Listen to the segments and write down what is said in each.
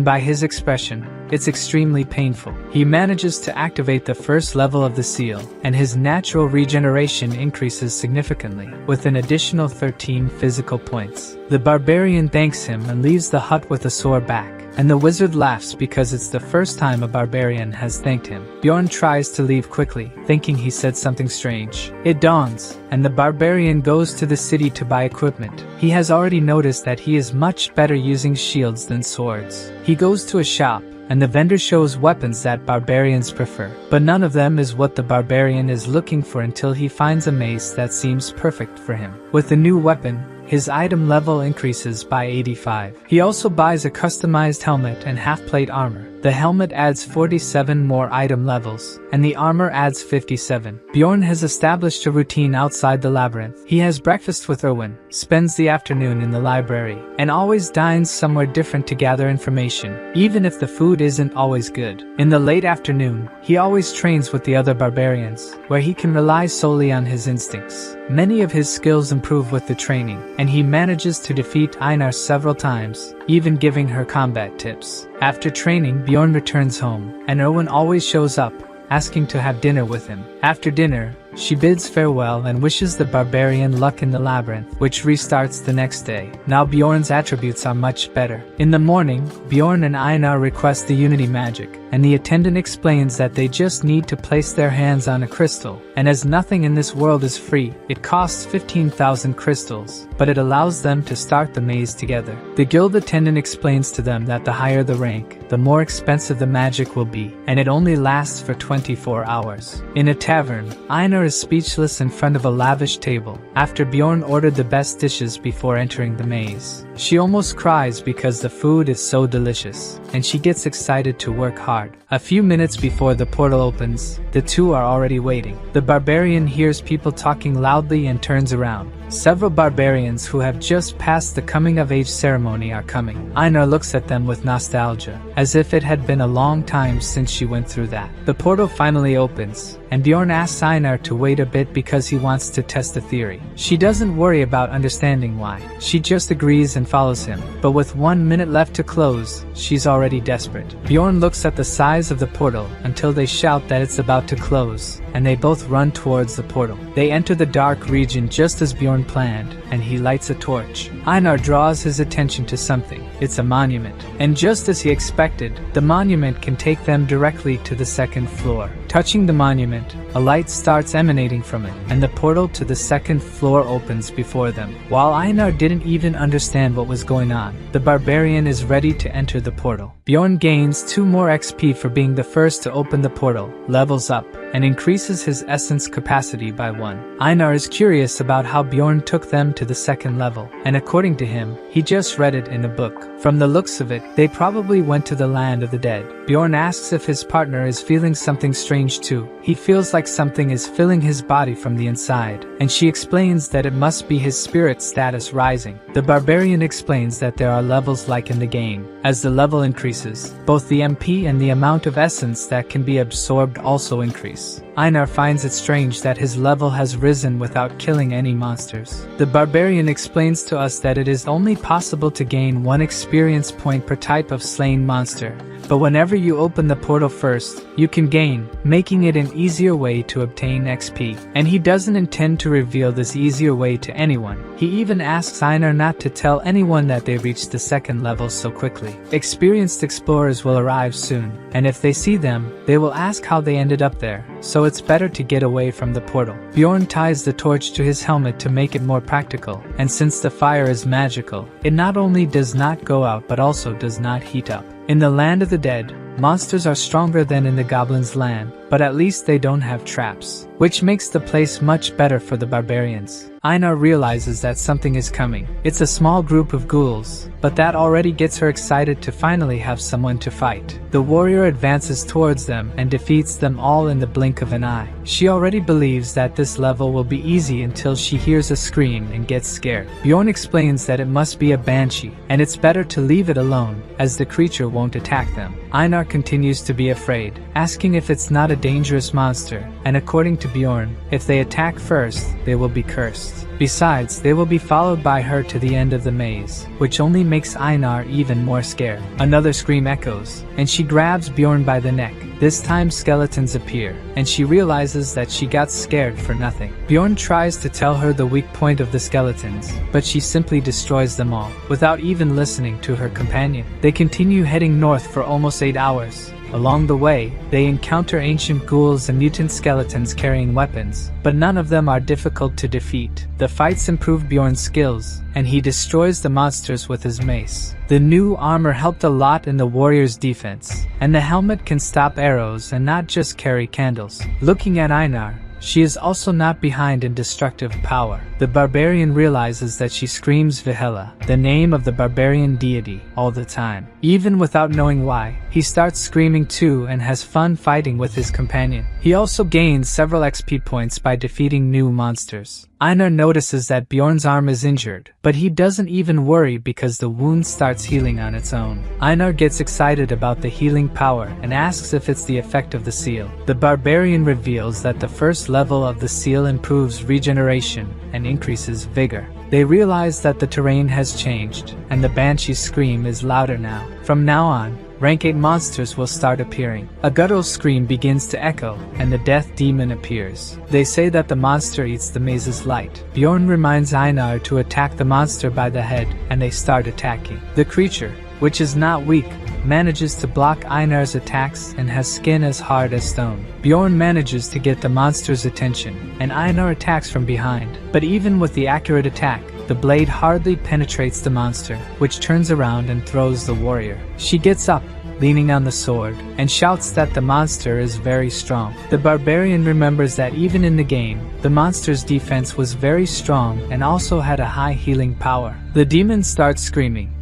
by his expression, it's extremely painful. He manages to activate the first level of the seal, and his natural regeneration increases significantly, with an additional 13 physical points. The barbarian thanks him and leaves the hut with a sore back, and the wizard laughs because it's the first time a barbarian has thanked him. Bjorn tries to leave quickly, thinking he said something strange. It dawns, and the barbarian goes to the city to buy equipment. He has already noticed that he is much better using shields than swords. He goes to a shop, and the vendor shows weapons that barbarians prefer, but none of them is what the barbarian is looking for until he finds a mace that seems perfect for him. With the new weapon, his item level increases by 85. He also buys a customized helmet and half-plate armor. The helmet adds 47 more item levels, and the armor adds 57. Bjorn has established a routine outside the labyrinth. He has breakfast with Erwin, spends the afternoon in the library, and always dines somewhere different to gather information, even if the food isn't always good. In the late afternoon, he always trains with the other barbarians, where he can rely solely on his instincts. Many of his skills improve with the training, and he manages to defeat Einar several times, even giving her combat tips. After training, Bjorn returns home, and Erwin always shows up, asking to have dinner with him. After dinner, she bids farewell and wishes the barbarian luck in the labyrinth, which restarts the next day. Now Bjorn's attributes are much better. In the morning, Bjorn and Einar request the unity magic, and the attendant explains that they just need to place their hands on a crystal, and as nothing in this world is free, it costs 15,000 crystals, but it allows them to start the maze together. The guild attendant explains to them that the higher the rank, the more expensive the magic will be, and it only lasts for 24 hours. In a tavern, Einar is speechless in front of a lavish table, after Bjorn ordered the best dishes before entering the maze. She almost cries because the food is so delicious, and she gets excited to work hard. A few minutes before the portal opens, the two are already waiting. The barbarian hears people talking loudly and turns around. Several barbarians who have just passed the coming-of-age ceremony are coming. Einar looks at them with nostalgia, as if it had been a long time since she went through that. The portal finally opens, and Bjorn asks Einar to wait a bit because he wants to test a theory. She doesn't worry about understanding why. She just agrees and follows him. But with 1 minute left to close, she's already desperate. Bjorn looks at the size of the portal until they shout that it's about to close, and they both run towards the portal. They enter the dark region just as Bjorn planned, and he lights a torch. Einar draws his attention to something. It's a monument. And just as he expected, the monument can take them directly to the second floor. Touching the monument, a light starts emanating from it, and the portal to the second floor opens before them. While Einar didn't even understand what was going on, the barbarian is ready to enter the portal. Bjorn gains 2 more XP for being the first to open the portal, levels up, and increases his essence capacity by 1. Einar is curious about how Bjorn took them to the second level, and according to him, he just read it in a book. From the looks of it, they probably went to the land of the dead. Bjorn asks if his partner is feeling something strange too. He feels like something is filling his body from the inside, and she explains that it must be his spirit status rising. The barbarian explains that there are levels like in the game. As the level increases, both the MP and the amount of essence that can be absorbed also increase. Einar finds it strange that his level has risen without killing any monsters. The barbarian explains to us that it is only possible to gain 1 experience point per type of slain monster, but whenever you open the portal first, you can gain, making it an easier way to obtain XP. And he doesn't intend to reveal this easier way to anyone. He even asks Einar not to tell anyone that they reached the second level so quickly. Experienced explorers will arrive soon, and if they see them, they will ask how they ended up there, so it's better to get away from the portal. Bjorn ties the torch to his helmet to make it more practical, and since the fire is magical, it not only does not go out but also does not heat up. In the land of the dead, monsters are stronger than in the goblins' land, but at least they don't have traps, which makes the place much better for the barbarians. Einar realizes that something is coming. It's a small group of ghouls, but that already gets her excited to finally have someone to fight. The warrior advances towards them and defeats them all in the blink of an eye. She already believes that this level will be easy until she hears a scream and gets scared. Bjorn explains that it must be a banshee, and it's better to leave it alone, as the creature won't attack them. Einar continues to be afraid, asking if it's not a dangerous monster, and according to Bjorn, if they attack first, they will be cursed. Besides, they will be followed by her to the end of the maze, which only makes Einar even more scared. Another scream echoes, and she grabs Bjorn by the neck. This time skeletons appear, and she realizes that she got scared for nothing. Bjorn tries to tell her the weak point of the skeletons, but she simply destroys them all, without even listening to her companion. They continue heading north for almost 8 hours. Along the way, they encounter ancient ghouls and mutant skeletons carrying weapons, but none of them are difficult to defeat. The fights improve Bjorn's skills, and he destroys the monsters with his mace. The new armor helped a lot in the warrior's defense, and the helmet can stop arrows and not just carry candles. Looking at Einar, she is also not behind in destructive power. The barbarian realizes that she screams Vihela, the name of the barbarian deity, all the time. Even without knowing why, he starts screaming too and has fun fighting with his companion. He also gains several XP points by defeating new monsters. Einar notices that Bjorn's arm is injured, but he doesn't even worry because the wound starts healing on its own. Einar gets excited about the healing power and asks if it's the effect of the seal. The barbarian reveals that the first level of the seal improves regeneration and increases vigor. They realize that the terrain has changed, and the banshee's scream is louder now. From now on, rank 8 monsters will start appearing. A guttural scream begins to echo, and the death demon appears. They say that the monster eats the maze's light. Bjorn reminds Einar to attack the monster by the head, and they start attacking. The creature, which is not weak, manages to block Einar's attacks and has skin as hard as stone. Bjorn manages to get the monster's attention, and Einar attacks from behind. But even with the accurate attack, the blade hardly penetrates the monster, which turns around and throws the warrior. She gets up, leaning on the sword, and shouts that the monster is very strong. The barbarian remembers that even in the game, the monster's defense was very strong and also had a high healing power. The demon starts screaming.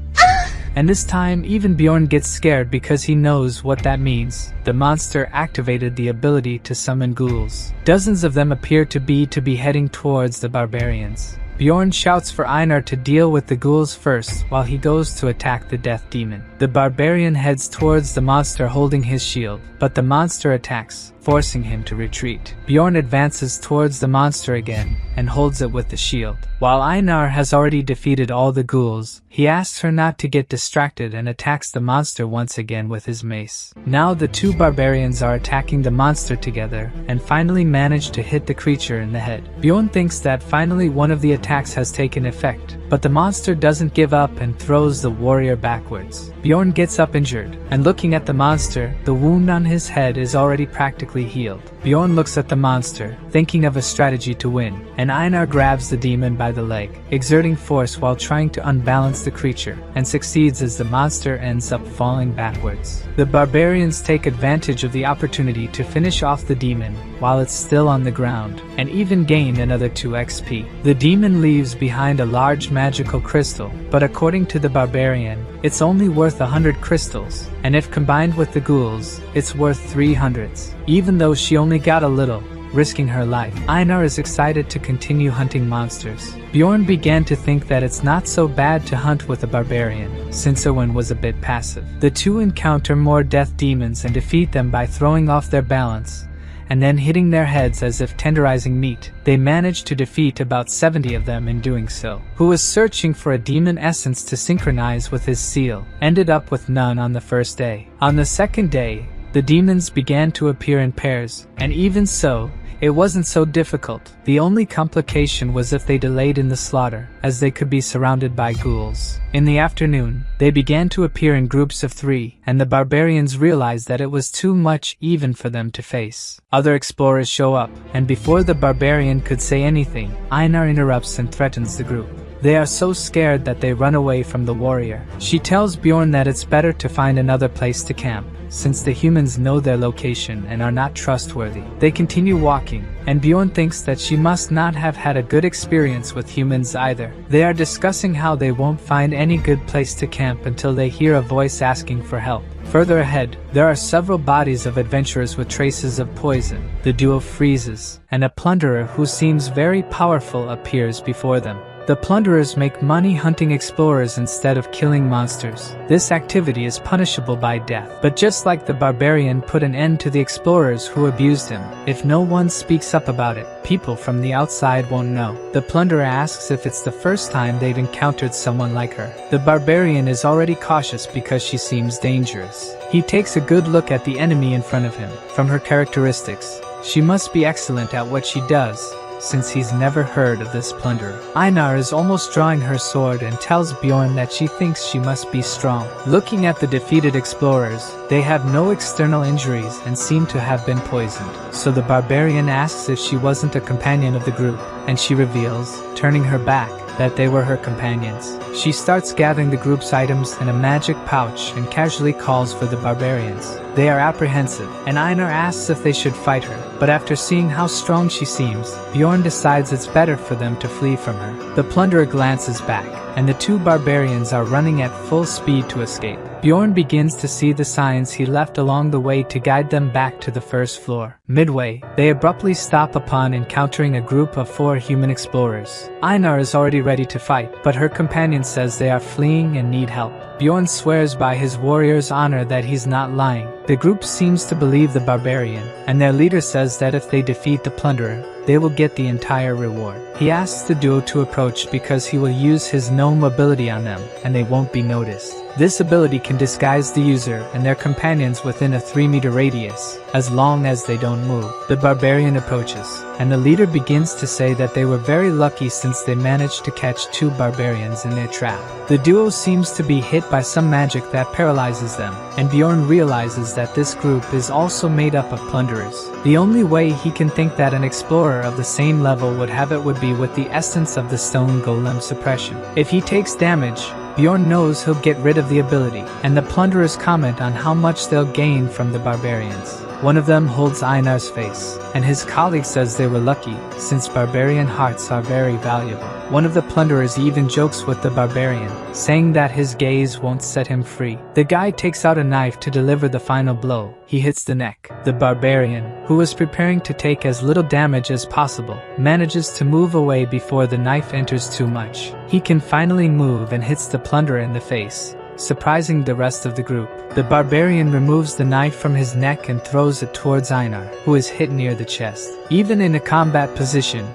And this time, even Bjorn gets scared because he knows what that means. The monster activated the ability to summon ghouls. Dozens of them appear to be heading towards the barbarians. Bjorn shouts for Einar to deal with the ghouls first while he goes to attack the death demon. The barbarian heads towards the monster holding his shield, but the monster attacks, forcing him to retreat. Bjorn advances towards the monster again and holds it with the shield. While Einar has already defeated all the ghouls, he asks her not to get distracted and attacks the monster once again with his mace. Now the two barbarians are attacking the monster together and finally manage to hit the creature in the head. Bjorn thinks that finally one of the attacks has taken effect, but the monster doesn't give up and throws the warrior backwards. Bjorn gets up injured, and looking at the monster, the wound on his head is already practically healed. Bjorn looks at the monster, thinking of a strategy to win, and Einar grabs the demon by the leg, exerting force while trying to unbalance the creature, and succeeds as the monster ends up falling backwards. The barbarians take advantage of the opportunity to finish off the demon while it's still on the ground, and even gain another 2 XP. The demon leaves behind a large magical crystal, but according to the barbarian, it's only worth 100 crystals, and if combined with the ghouls, it's worth 300s. Even though she only got a little, risking her life, Einar is excited to continue hunting monsters. Bjorn began to think that it's not so bad to hunt with a barbarian, since Erwin was a bit passive. The two encounter more death demons and defeat them by throwing off their balance, and then hitting their heads as if tenderizing meat. They managed to defeat about 70 of them in doing so. Who was searching for a demon essence to synchronize with his seal, ended up with none on the first day. On the second day, the demons began to appear in pairs, and even so, it wasn't so difficult. The only complication was if they delayed in the slaughter, as they could be surrounded by ghouls. In the afternoon, they began to appear in groups of 3, and the barbarians realized that it was too much even for them to face. Other explorers show up, and before the barbarian could say anything, Einar interrupts and threatens the group. They are so scared that they run away from the warrior. She tells Bjorn that it's better to find another place to camp, since the humans know their location and are not trustworthy. They continue walking, and Bjorn thinks that she must not have had a good experience with humans either. They are discussing how they won't find any good place to camp until they hear a voice asking for help. Further ahead, there are several bodies of adventurers with traces of poison. The duo freezes, and a plunderer who seems very powerful appears before them. The plunderers make money hunting explorers instead of killing monsters. This activity is punishable by death. But just like the barbarian put an end to the explorers who abused him, if no one speaks up about it, people from the outside won't know. The plunderer asks if it's the first time they've encountered someone like her. The barbarian is already cautious because she seems dangerous. He takes a good look at the enemy in front of him. From her characteristics, she must be excellent at what she does, since he's never heard of this plunderer. Einar is almost drawing her sword and tells Bjorn that she thinks she must be strong. Looking at the defeated explorers, they have no external injuries and seem to have been poisoned. So the barbarian asks if she wasn't a companion of the group, and she reveals, turning her back, that they were her companions. She starts gathering the group's items in a magic pouch and casually calls for the barbarians. They are apprehensive, and Einar asks if they should fight her, but after seeing how strong she seems, Bjorn decides it's better for them to flee from her. The plunderer glances back, and the two barbarians are running at full speed to escape. Bjorn begins to see the signs he left along the way to guide them back to the first floor. Midway, they abruptly stop upon encountering a group of 4 human explorers. Einar is already ready to fight, but her companion says they are fleeing and need help. Bjorn swears by his warrior's honor that he's not lying. The group seems to believe the barbarian, and their leader says that if they defeat the plunderer, they will get the entire reward. He asks the duo to approach because he will use his gnome ability on them, and they won't be noticed. This ability can disguise the user and their companions within a 3-meter radius, as long as they don't move. The barbarian approaches, and the leader begins to say that they were very lucky since they managed to catch 2 barbarians in their trap. The duo seems to be hit by some magic that paralyzes them, and Bjorn realizes that this group is also made up of plunderers. The only way he can think that an explorer of the same level would have it would be with the essence of the stone golem suppression. If he takes damage, Bjorn knows he'll get rid of the ability, and the plunderers comment on how much they'll gain from the barbarians. One of them holds Einar's face, and his colleague says they were lucky, since barbarian hearts are very valuable. One of the plunderers even jokes with the barbarian, saying that his gaze won't set him free. The guy takes out a knife to deliver the final blow. He hits the neck. The barbarian, who was preparing to take as little damage as possible, manages to move away before the knife enters too much. He can finally move and hits the plunderer in the face, surprising the rest of the group. The barbarian removes the knife from his neck and throws it towards Einar, who is hit near the chest. Even in a combat position,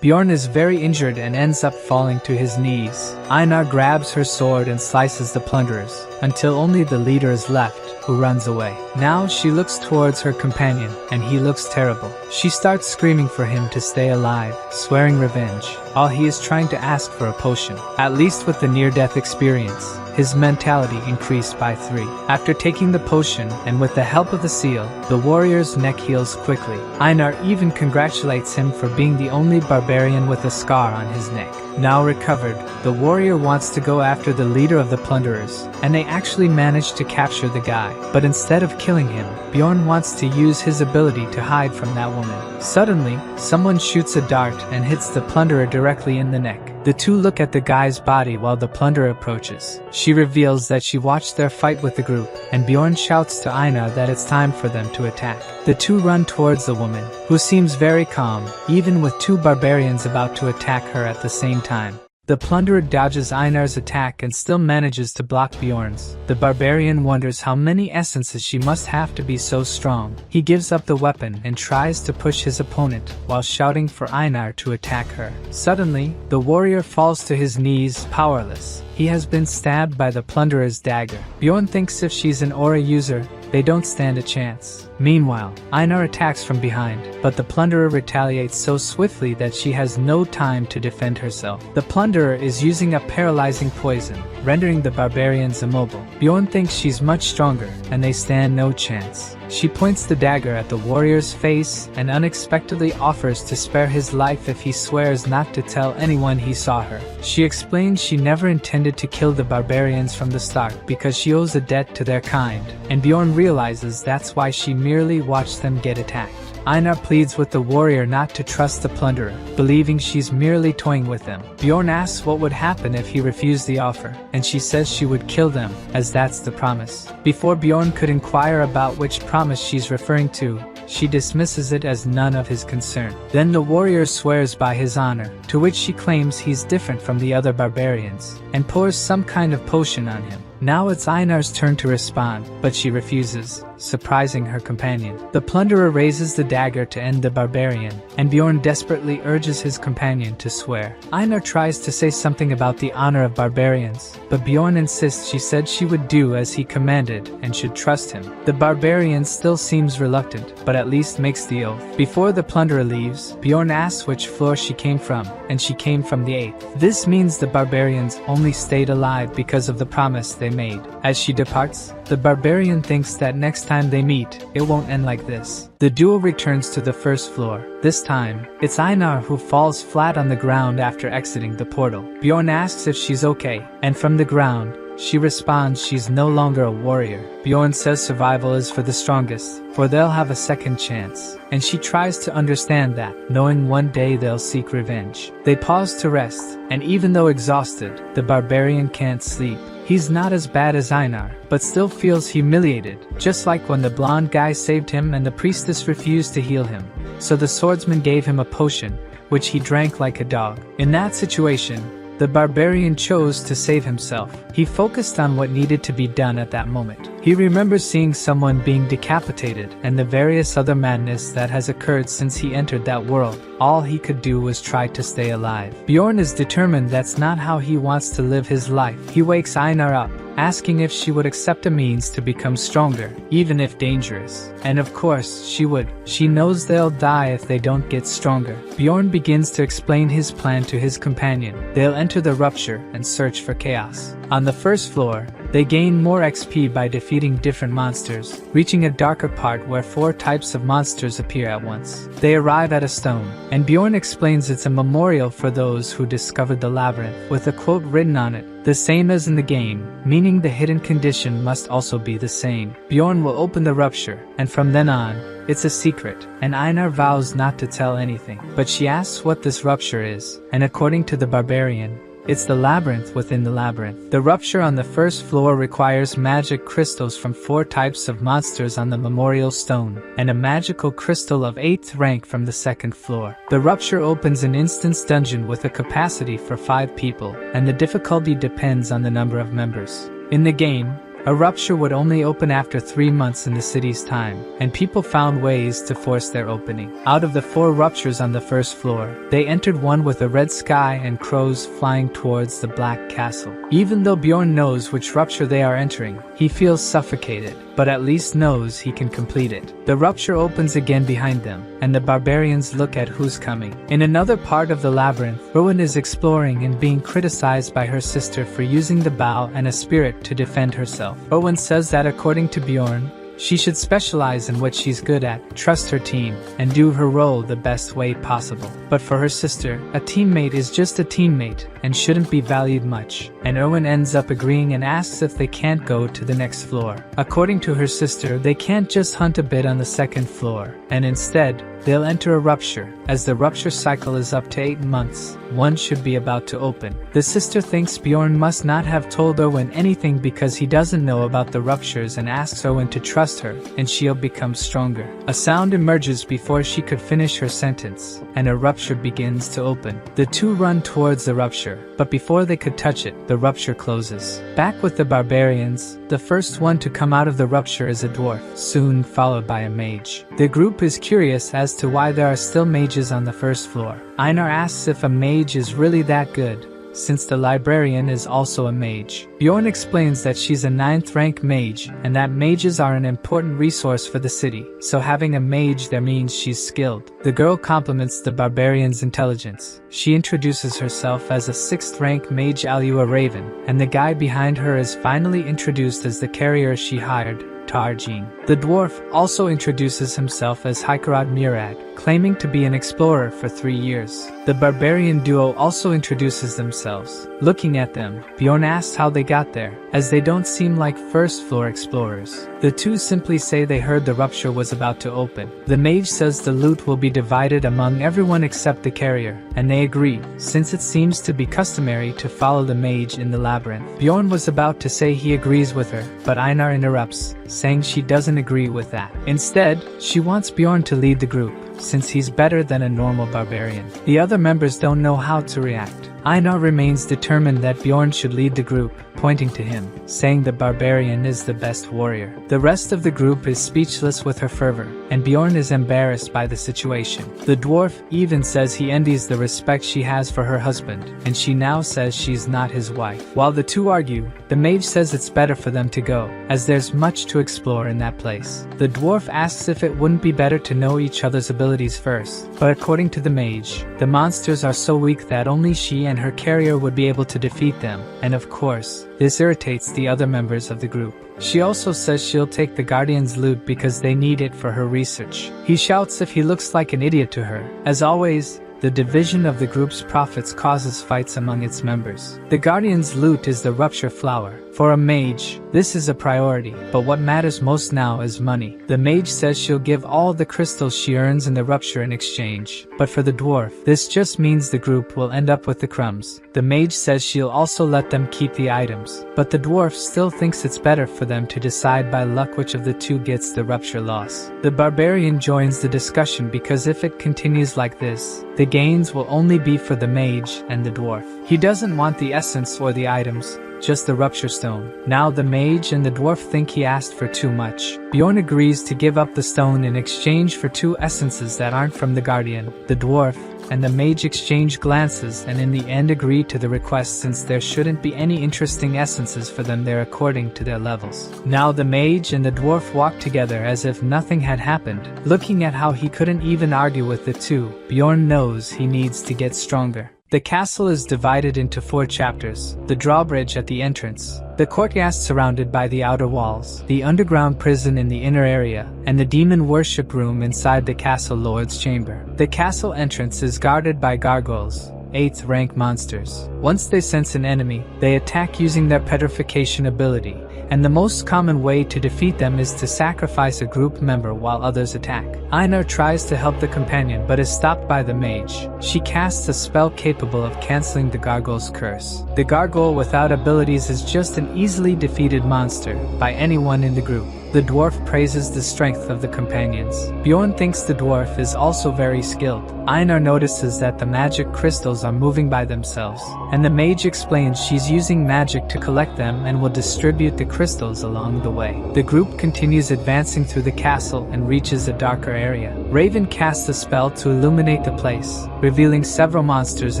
Bjorn is very injured and ends up falling to his knees. Einar grabs her sword and slices the plunderers, until only the leader is left, who runs away. Now she looks towards her companion, and he looks terrible. She starts screaming for him to stay alive, swearing revenge, while he is trying to ask for a potion. At least with the near-death experience, his mentality increased by 3. After taking the potion, and with the help of the seal, the warrior's neck heals quickly. Einar even congratulates him for being the only barbarian with a scar on his neck. Now recovered, the warrior wants to go after the leader of the plunderers, and they actually manage to capture the guy. But instead of killing him, Bjorn wants to use his ability to hide from that woman. Suddenly, someone shoots a dart and hits the plunderer directly in the neck. The two look at the guy's body while the plunderer approaches. She reveals that she watched their fight with the group, and Bjorn shouts to Einar that it's time for them to attack. The two run towards the woman, who seems very calm, even with 2 barbarians about to attack her at the same time. The plunderer dodges Einar's attack and still manages to block Bjorn's. The barbarian wonders how many essences she must have to be so strong. He gives up the weapon and tries to push his opponent while shouting for Einar to attack her. Suddenly, the warrior falls to his knees, powerless. He has been stabbed by the plunderer's dagger. Bjorn thinks if she's an aura user, they don't stand a chance. Meanwhile, Einar attacks from behind, but the plunderer retaliates so swiftly that she has no time to defend herself. The plunderer is using a paralyzing poison, rendering the barbarians immobile. Bjorn thinks she's much stronger, and they stand no chance. She points the dagger at the warrior's face and unexpectedly offers to spare his life if he swears not to tell anyone he saw her. She explains she never intended to kill the barbarians from the start because she owes a debt to their kind, and Bjorn realizes that's why she merely watched them get attacked. Einar pleads with the warrior not to trust the plunderer, believing she's merely toying with them. Bjorn asks what would happen if he refused the offer, and she says she would kill them, as that's the promise. Before Bjorn could inquire about which promise she's referring to, she dismisses it as none of his concern. Then the warrior swears by his honor, to which she claims he's different from the other barbarians, and pours some kind of potion on him. Now it's Einar's turn to respond, but she refuses, surprising her companion. The plunderer raises the dagger to end the barbarian, and Bjorn desperately urges his companion to swear. Einar tries to say something about the honor of barbarians, but Bjorn insists she said she would do as he commanded and should trust him. The barbarian still seems reluctant, but at least makes the oath. Before the plunderer leaves, Bjorn asks which floor she came from, and she came from the 8th. This means the barbarians only stayed alive because of the promise they made. As she departs, the barbarian thinks that next time they meet, it won't end like this. The duo returns to the first floor. This time, it's Einar who falls flat on the ground after exiting the portal. Bjorn asks if she's okay, and from the ground, she responds she's no longer a warrior. Bjorn says survival is for the strongest, for they'll have a second chance, and she tries to understand that, knowing one day they'll seek revenge. They pause to rest, and even though exhausted, the barbarian can't sleep. He's not as bad as Einar, but still feels humiliated, just like when the blonde guy saved him and the priestess refused to heal him. So the swordsman gave him a potion, which he drank like a dog. In that situation, the barbarian chose to save himself. He focused on what needed to be done at that moment. He remembers seeing someone being decapitated and the various other madness that has occurred since he entered that world. All he could do was try to stay alive. Bjorn is determined that's not how he wants to live his life. He wakes Einar up, asking if she would accept a means to become stronger, even if dangerous. And of course, she would. She knows they'll die if they don't get stronger. Bjorn begins to explain his plan to his companion. They'll enter the rupture and search for chaos. On the first floor, they gain more XP by defeating different monsters, reaching a darker part where 4 types of monsters appear at once. They arrive at a stone, and Bjorn explains it's a memorial for those who discovered the labyrinth, with a quote written on it, the same as in the game, meaning the hidden condition must also be the same. Bjorn will open the rupture, and from then on, it's a secret, and Einar vows not to tell anything. But she asks what this rupture is, and according to the barbarian, it's the labyrinth within the labyrinth. The rupture on the first floor requires magic crystals from 4 types of monsters on the memorial stone, and a magical crystal of 8th rank from the second floor. The rupture opens an instance dungeon with a capacity for 5 people, and the difficulty depends on the number of members. In the game, a rupture would only open after 3 months in the city's time, and people found ways to force their opening. Out of the 4 ruptures on the first floor, they entered one with a red sky and crows flying towards the black castle. Even though Bjorn knows which rupture they are entering, he feels suffocated, but at least knows he can complete it. The rupture opens again behind them, and the barbarians look at who's coming. In another part of the labyrinth, Rowan is exploring and being criticized by her sister for using the bow and a spirit to defend herself. Rowan says that according to Bjorn, she should specialize in what she's good at, trust her team, and do her role the best way possible. But for her sister, a teammate is just a teammate and shouldn't be valued much. And Erwin ends up agreeing and asks if they can't go to the next floor. According to her sister, they can't just hunt a bit on the second floor, and instead, they'll enter a rupture. As the rupture cycle is up to 8 months, one should be about to open. The sister thinks Bjorn must not have told Erwin anything because he doesn't know about the ruptures and asks Erwin to trust her, and she'll become stronger. A sound emerges before she could finish her sentence, and a rupture begins to open. The two run towards the rupture, but before they could touch it, the rupture closes. Back with the barbarians, the first one to come out of the rupture is a dwarf, soon followed by a mage. The group is curious as to why there are still mages on the first floor. Einar asks if a mage is really that good, since the librarian is also a mage. Bjorn explains that she's a 9th rank mage, and that mages are an important resource for the city, so having a mage there means she's skilled. The girl compliments the barbarian's intelligence. She introduces herself as a 6th rank mage Alua Raven, and the guy behind her is finally introduced as the carrier she hired, Tarjin. The dwarf also introduces himself as Hikarad Murad, claiming to be an explorer for 3 years. The barbarian duo also introduces themselves. Looking at them, Bjorn asks how they got there, as they don't seem like first floor explorers. The two simply say they heard the rupture was about to open. The mage says the loot will be divided among everyone except the carrier, and they agree, since it seems to be customary to follow the mage in the labyrinth. Bjorn was about to say he agrees with her, but Einar interrupts. saying she doesn't agree with that. Instead, she wants Bjorn to lead the group, since he's better than a normal barbarian. The other members don't know how to react. Einar remains determined that Bjorn should lead the group, pointing to him, saying the barbarian is the best warrior. The rest of the group is speechless with her fervor, and Bjorn is embarrassed by the situation. The dwarf even says he envies the respect she has for her husband, and she now says she's not his wife. While the two argue, the mage says it's better for them to go, as there's much to explore in that place. The dwarf asks if it wouldn't be better to know each other's abilities first, but according to the mage, the monsters are so weak that only she and her carrier would be able to defeat them, and of course, this irritates the other members of the group. She also says she'll take the Guardian's loot because they need it for her research. He shouts if he looks like an idiot to her. As always, the division of the group's profits causes fights among its members. The Guardian's loot is the rupture flower. For a mage, this is a priority, but what matters most now is money. The mage says she'll give all the crystals she earns in the rupture in exchange, but for the dwarf, this just means the group will end up with the crumbs. The mage says she'll also let them keep the items, but the dwarf still thinks it's better for them to decide by luck which of the two gets the rupture loss. The barbarian joins the discussion because if it continues like this, the gains will only be for the mage and the dwarf. He doesn't want the essence or the items, just the rupture stone. Now the mage and the dwarf think he asked for too much. Bjorn agrees to give up the stone in exchange for 2 essences that aren't from the Guardian. The dwarf and the mage exchange glances and in the end agree to the request since there shouldn't be any interesting essences for them there according to their levels. Now the mage and the dwarf walk together as if nothing had happened. Looking at how he couldn't even argue with the two, Bjorn knows he needs to get stronger. The castle is divided into 4 chapters: the drawbridge at the entrance, the courtyard surrounded by the outer walls, the underground prison in the inner area, and the demon worship room inside the castle lord's chamber. The castle entrance is guarded by gargoyles, 8th rank monsters. Once they sense an enemy, they attack using their petrification ability, and the most common way to defeat them is to sacrifice a group member while others attack. Einar tries to help the companion but is stopped by the mage. She casts a spell capable of canceling the gargoyle's curse. The gargoyle without abilities is just an easily defeated monster by anyone in the group. The dwarf praises the strength of the companions. Bjorn thinks the dwarf is also very skilled. Einar notices that the magic crystals are moving by themselves, and the mage explains she's using magic to collect them and will distribute the crystals along the way. The group continues advancing through the castle and reaches a darker area. Raven casts a spell to illuminate the place, revealing several monsters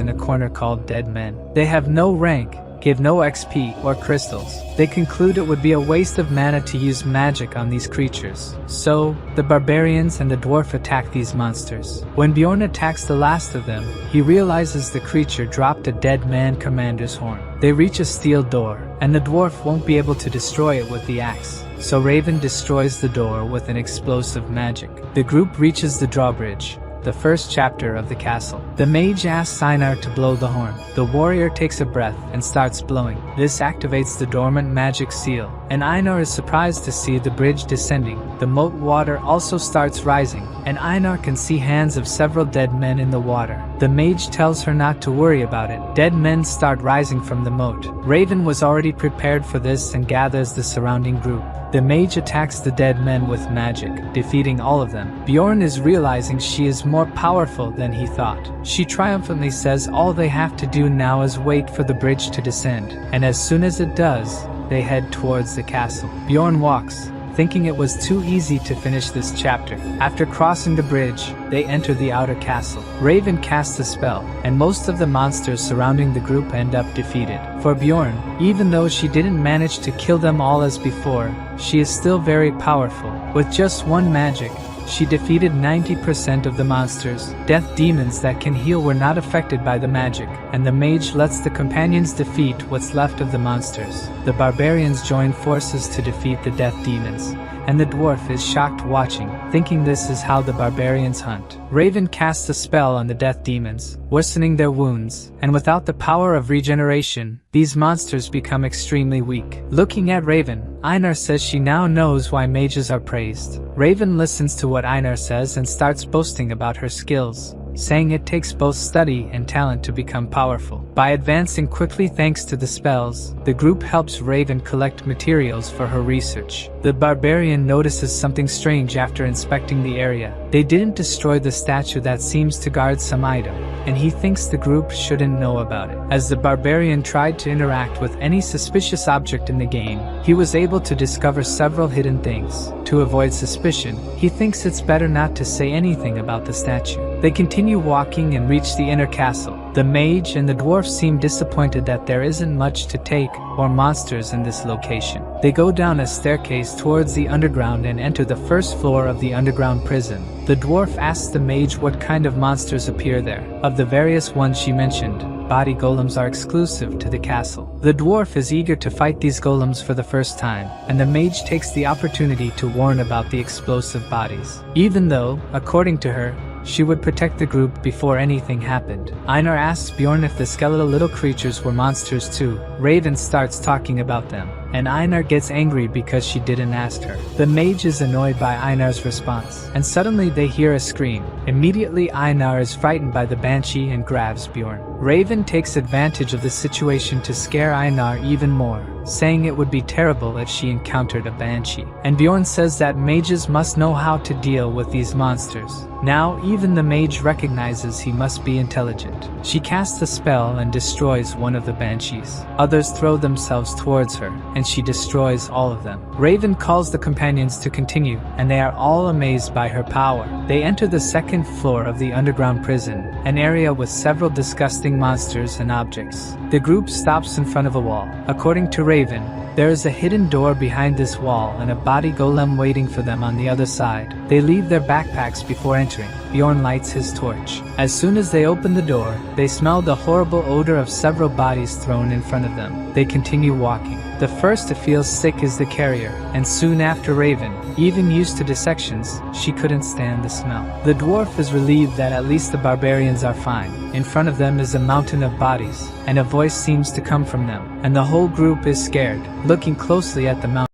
in a corner called Dead Men. They have no rank, give no XP or crystals. They conclude it would be a waste of mana to use magic on these creatures. So, the barbarians and the dwarf attack these monsters. When Bjorn attacks the last of them, he realizes the creature dropped a dead man commander's horn. They reach a steel door, and the dwarf won't be able to destroy it with the axe. So Raven destroys the door with an explosive magic. The group reaches the drawbridge, the first chapter of the castle. The mage asks Einar to blow the horn. The warrior takes a breath and starts blowing. This activates the dormant magic seal, and Einar is surprised to see the bridge descending. The moat water also starts rising, and Einar can see hands of several dead men in the water. The mage tells her not to worry about it. Dead men start rising from the moat. Raven was already prepared for this and gathers the surrounding group. The mage attacks the dead men with magic, defeating all of them. Bjorn is realizing she is more powerful than he thought. She triumphantly says all they have to do now is wait for the bridge to descend, and as soon as it does, they head towards the castle. Bjorn walks, thinking it was too easy to finish this chapter. After crossing the bridge, they enter the outer castle. Raven casts a spell, and most of the monsters surrounding the group end up defeated. For Bjorn, even though she didn't manage to kill them all as before, she is still very powerful. With just one magic, she defeated 90% of the monsters. Death demons that can heal were not affected by the magic, and the mage lets the companions defeat what's left of the monsters. The barbarians join forces to defeat the death demons, and the dwarf is shocked watching, thinking this is how the barbarians hunt. Raven casts a spell on the death demons, worsening their wounds, and without the power of regeneration, these monsters become extremely weak. Looking at Raven, Einar says she now knows why mages are praised. Raven listens to what Einar says and starts boasting about her skills, saying it takes both study and talent to become powerful. By advancing quickly thanks to the spells, the group helps Raven collect materials for her research. The barbarian notices something strange after inspecting the area. They didn't destroy the statue that seems to guard some item, and he thinks the group shouldn't know about it. As the barbarian tried to interact with any suspicious object in the game, he was able to discover several hidden things. To avoid suspicion, he thinks it's better not to say anything about the statue. They continue walking and reach the inner castle. The mage and the dwarf seem disappointed that there isn't much to take or monsters in this location. They go down a staircase towards the underground and enter the first floor of the underground prison. The dwarf asks the mage what kind of monsters appear there. Of the various ones she mentioned, body golems are exclusive to the castle. The dwarf is eager to fight these golems for the first time, and the mage takes the opportunity to warn about the explosive bodies. Even though, according to her, she would protect the group before anything happened. Einar asks Bjorn if the skeletal little creatures were monsters too. Raven starts talking about them, and Einar gets angry because she didn't ask her. The mage is annoyed by Einar's response, and suddenly they hear a scream. Immediately Einar is frightened by the banshee and grabs Bjorn. Raven takes advantage of the situation to scare Einar even more, saying it would be terrible if she encountered a banshee. And Bjorn says that mages must know how to deal with these monsters. Now even the mage recognizes he must be intelligent. She casts a spell and destroys one of the banshees. Others throw themselves towards her, and she destroys all of them. Raven calls the companions to continue, and they are all amazed by her power. They enter the second floor of the underground prison, an area with several disgusting monsters and objects. The group stops in front of a wall. According to Raven, there is a hidden door behind this wall and a body golem waiting for them on the other side. They leave their backpacks before entering. Bjorn lights his torch. As soon as they open the door, they smell the horrible odor of several bodies thrown in front of them. They continue walking. The first to feel sick is the carrier, and soon after Raven. Even used to dissections, she couldn't stand the smell. The dwarf is relieved that at least the barbarians are fine. In front of them is a mountain of bodies, and a voice seems to come from them, and the whole group is scared. Looking closely at the mountain,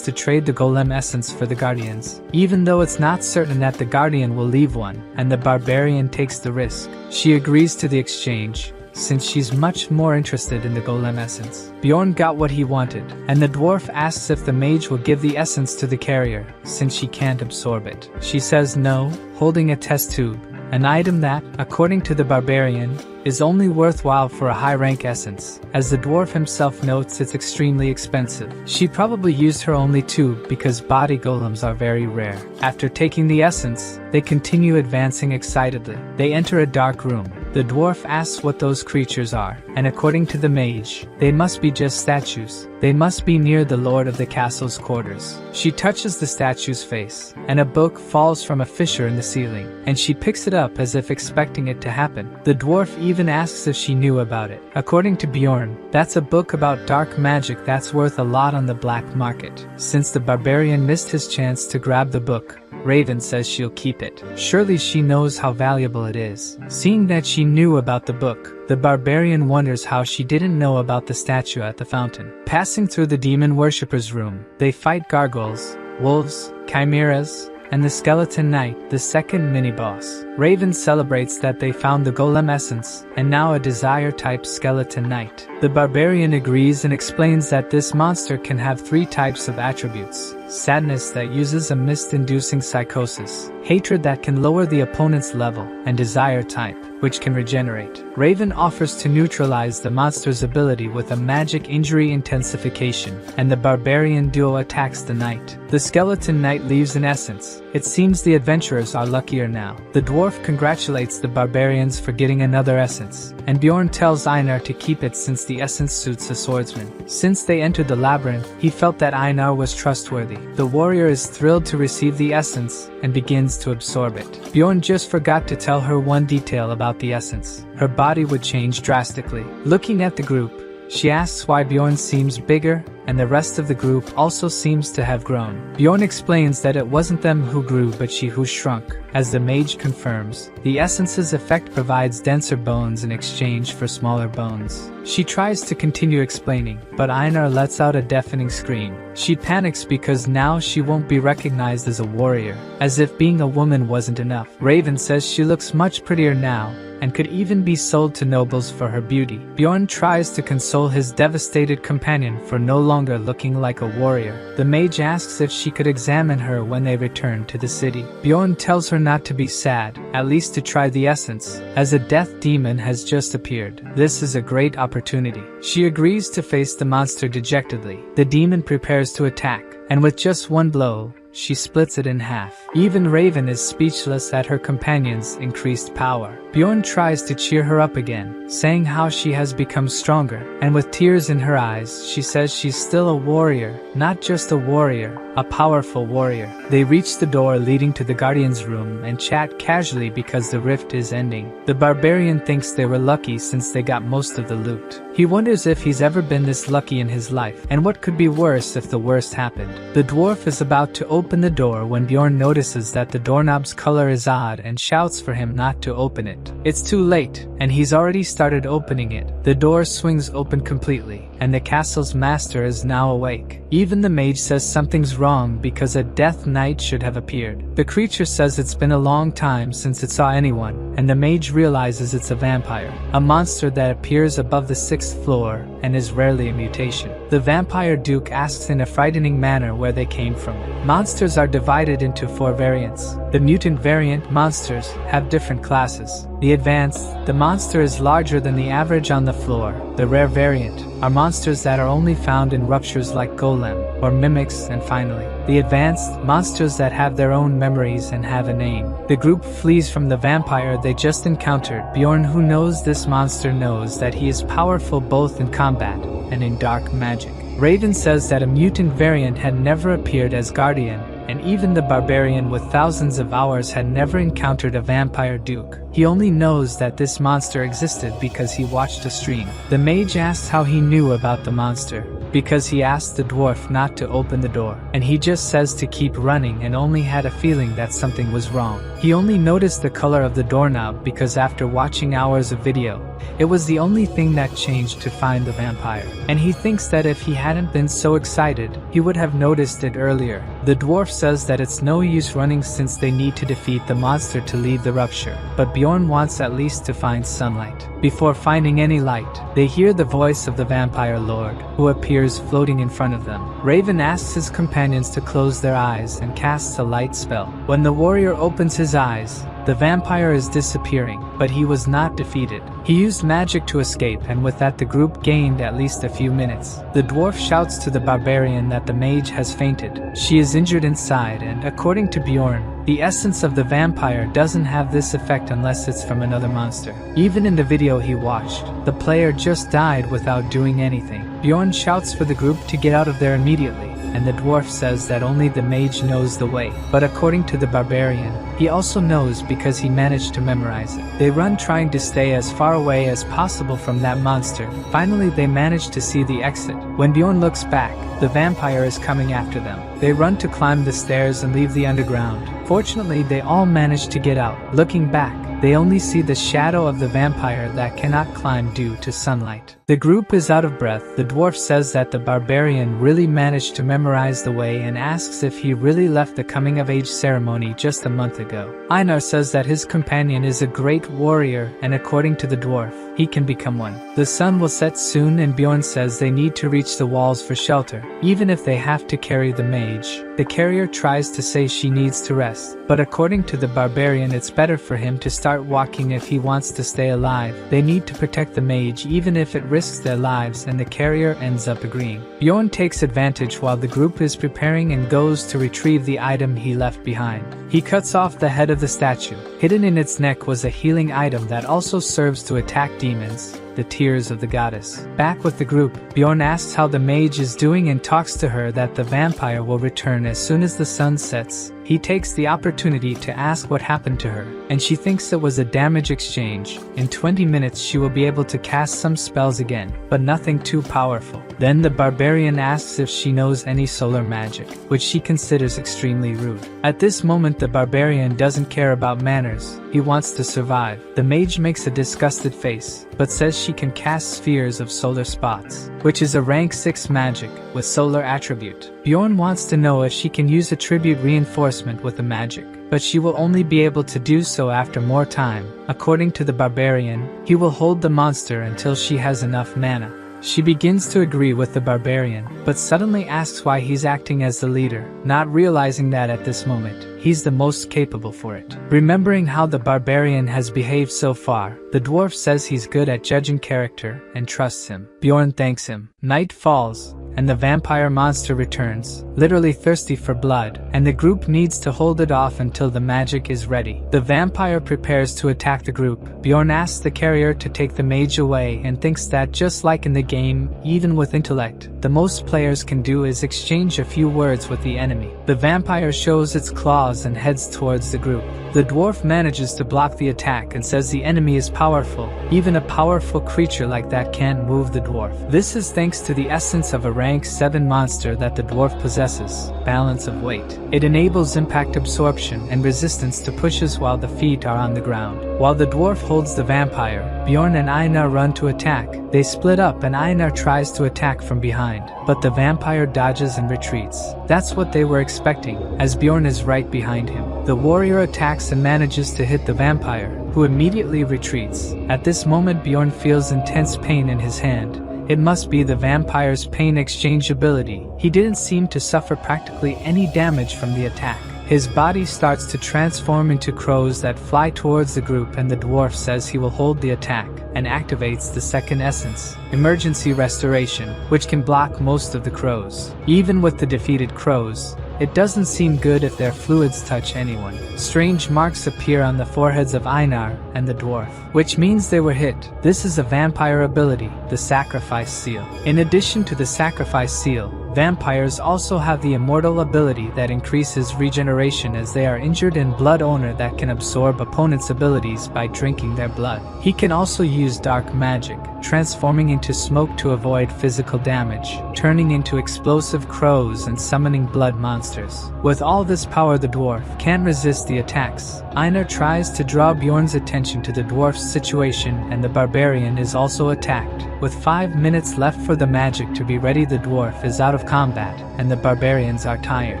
trade the golem essence for the guardians, even though it's not certain that the guardian will leave one, and the barbarian takes the risk. She agrees to the exchange, since she's much more interested in the golem essence. Bjorn got what he wanted, and the dwarf asks if the mage will give the essence to the carrier, since she can't absorb it. She says no, holding a test tube, an item that, according to the barbarian, is only worthwhile for a high-rank essence. As the dwarf himself notes, it's extremely expensive. She probably used her only tube because body golems are very rare. After taking the essence, they continue advancing excitedly. They enter a dark room. The dwarf asks what those creatures are, and according to the mage, they must be just statues. They must be near the lord of the castle's quarters. She touches the statue's face, and a book falls from a fissure in the ceiling, and she picks it up as if expecting it to happen. The dwarf even asks if she knew about it. According to Bjorn, that's a book about dark magic that's worth a lot on the black market. Since the barbarian missed his chance to grab the book, Raven says she'll keep it. Surely she knows how valuable it is. Seeing that she knew about the book, the barbarian wonders how she didn't know about the statue at the fountain. Passing through the demon worshipper's room, they fight gargoyles, wolves, chimeras, and the skeleton knight, the second mini-boss. Raven celebrates that they found the golem essence, and now a desire-type skeleton knight. The barbarian agrees and explains that this monster can have 3 types of attributes: sadness that uses a mist-inducing psychosis, hatred that can lower the opponent's level, and desire type, which can regenerate. Raven offers to neutralize the monster's ability with a magic injury intensification, and the barbarian duo attacks the knight. The skeleton knight leaves an essence. It seems the adventurers are luckier now. The dwarf congratulates the barbarians for getting another essence, and Bjorn tells Einar to keep it since the essence suits a swordsman. Since they entered the labyrinth, he felt that Einar was trustworthy. The warrior is thrilled to receive the essence and begins to absorb it. Bjorn just forgot to tell her one detail about the essence. Her body would change drastically. Looking at the group, she asks why Bjorn seems bigger, and the rest of the group also seems to have grown. Bjorn explains that it wasn't them who grew but she who shrunk. As the mage confirms, the essence's effect provides denser bones in exchange for smaller bones. She tries to continue explaining, but Einar lets out a deafening scream. She panics because now she won't be recognized as a warrior, as if being a woman wasn't enough. Raven says she looks much prettier now, and could even be sold to nobles for her beauty. Bjorn tries to console his devastated companion for no longer looking like a warrior. The mage asks if she could examine her when they return to the city. Bjorn tells her not to be sad, at least to try the essence, as a death demon has just appeared. This is a great opportunity. She agrees to face the monster dejectedly. The demon prepares to attack, and with just one blow, she splits it in half. Even Raven is speechless at her companion's increased power. Bjorn tries to cheer her up again, saying how she has become stronger, and with tears in her eyes, she says she's still a warrior, not just a warrior, a powerful warrior. They reach the door leading to the guardian's room and chat casually because the rift is ending. The barbarian thinks they were lucky since they got most of the loot. He wonders if he's ever been this lucky in his life, and what could be worse if the worst happened. The dwarf is about to open the door when Bjorn notices that the doorknob's color is odd and shouts for him not to open it. It's too late, and he's already started opening it. The door swings open completely, and the castle's master is now awake. Even the mage says something's wrong because a death knight should have appeared. The creature says it's been a long time since it saw anyone, and the mage realizes it's a vampire, a monster that appears above the 6th floor and is rarely a mutation. The vampire duke asks in a frightening manner where they came from. Monsters are divided into 4 variants. The mutant variant monsters have different classes. The advanced, the monster is larger than the average on the floor. The rare variant are monsters that are only found in ruptures like golem or mimics, and finally, the advanced monsters that have their own memories and have a name. The group flees from the vampire they just encountered. Bjorn, who knows this monster, knows that he is powerful both in combat and in dark magic. Raven says that a mutant variant had never appeared as guardian, and even the barbarian with thousands of hours had never encountered a vampire duke. He only knows that this monster existed because he watched a stream. The mage asks how he knew about the monster, because he asked the dwarf not to open the door, and he just says to keep running and only had a feeling that something was wrong. He only noticed the color of the doorknob because after watching hours of video, It was the only thing that changed to find the vampire, and he thinks that if he hadn't been so excited, he would have noticed it earlier. The dwarf says that it's no use running since they need to defeat the monster to lead the rupture, but Bjorn wants at least to find sunlight. Before finding any light, they hear the voice of the vampire lord, who appears floating in front of them. Raven asks his companions to close their eyes and casts a light spell. When the warrior opens his eyes, the vampire is disappearing, but he was not defeated. He used magic to escape, and with that the group gained at least a few minutes. The dwarf shouts to the barbarian that the mage has fainted. She is injured inside, and according to Bjorn, the essence of the vampire doesn't have this effect unless it's from another monster. Even in the video he watched, the player just died without doing anything. Bjorn shouts for the group to get out of there immediately, and the dwarf says that only the mage knows the way. But according to the barbarian, he also knows because he managed to memorize it. They run trying to stay as far away as possible from that monster. Finally they manage to see the exit. When Bjorn looks back, the vampire is coming after them. They run to climb the stairs and leave the underground. Fortunately, they all manage to get out. Looking back, they only see the shadow of the vampire that cannot climb due to sunlight. The group is out of breath. The dwarf says that the barbarian really managed to memorize the way and asks if he really left the coming-of-age ceremony just a month ago. Einar says that his companion is a great warrior, and according to the dwarf, he can become one. The sun will set soon, and Bjorn says they need to reach the walls for shelter, even if they have to carry the mage. The carrier tries to say she needs to rest, but according to the barbarian it's better for him to start walking if he wants to stay alive. They need to protect the mage even if it risks their lives, and the carrier ends up agreeing. Bjorn takes advantage while the group is preparing and goes to retrieve the item he left behind. He cuts off the head of the statue. Hidden in its neck was a healing item that also serves to attack demons, the tears of the goddess. Back with the group, Bjorn asks how the mage is doing and talks to her that the vampire will return as soon as the sun sets. He takes the opportunity to ask what happened to her, and she thinks it was a damage exchange. In 20 minutes she will be able to cast some spells again, but nothing too powerful. Then the barbarian asks if she knows any solar magic, which she considers extremely rude. At this moment the barbarian doesn't care about manners, he wants to survive. The mage makes a disgusted face, but says she can cast spheres of solar spots, which is a rank 6 magic with solar attribute. Bjorn wants to know if she can use attribute reinforcement with the magic, but she will only be able to do so after more time. According to the barbarian, he will hold the monster until she has enough mana. She begins to agree with the barbarian, but suddenly asks why he's acting as the leader, not realizing that at this moment, he's the most capable for it. Remembering how the barbarian has behaved so far, the dwarf says he's good at judging character and trusts him. Bjorn thanks him. Night falls, and the vampire monster returns, literally thirsty for blood, and the group needs to hold it off until the magic is ready. The vampire prepares to attack the group. Bjorn asks the carrier to take the mage away and thinks that just like in the game, even with intellect, the most players can do is exchange a few words with the enemy. The vampire shows its claws and heads towards the group. The dwarf manages to block the attack and says the enemy is powerful. Even a powerful creature like that can't move the dwarf. This is thanks to the essence of a rank 7 monster that the dwarf possesses, balance of weight. It enables impact absorption and resistance to pushes while the feet are on the ground. While the dwarf holds the vampire, Bjorn and Einar run to attack. They split up and Einar tries to attack from behind, but the vampire dodges and retreats. That's what they were expecting, as Bjorn is right behind him. The warrior attacks and manages to hit the vampire, who immediately retreats. At this moment Bjorn feels intense pain in his hand. It must be the vampire's pain exchange ability. He didn't seem to suffer practically any damage from the attack. His body starts to transform into crows that fly towards the group, and the dwarf says he will hold the attack and activates the second essence, emergency restoration, which can block most of the crows. Even with the defeated crows, it doesn't seem good if their fluids touch anyone. Strange marks appear on the foreheads of Einar and the dwarf, which means they were hit. This is a vampire ability, the sacrifice seal. In addition to the sacrifice seal, vampires also have the immortal ability that increases regeneration as they are injured, and blood owner that can absorb opponents' abilities by drinking their blood. He can also use dark magic, transforming into smoke to avoid physical damage, turning into explosive crows and summoning blood monsters. With all this power, the dwarf can't resist the attacks. Einar tries to draw Bjorn's attention to the dwarf's situation, and the barbarian is also attacked. With 5 minutes left for the magic to be ready, the dwarf is out of combat, and the barbarians are tired.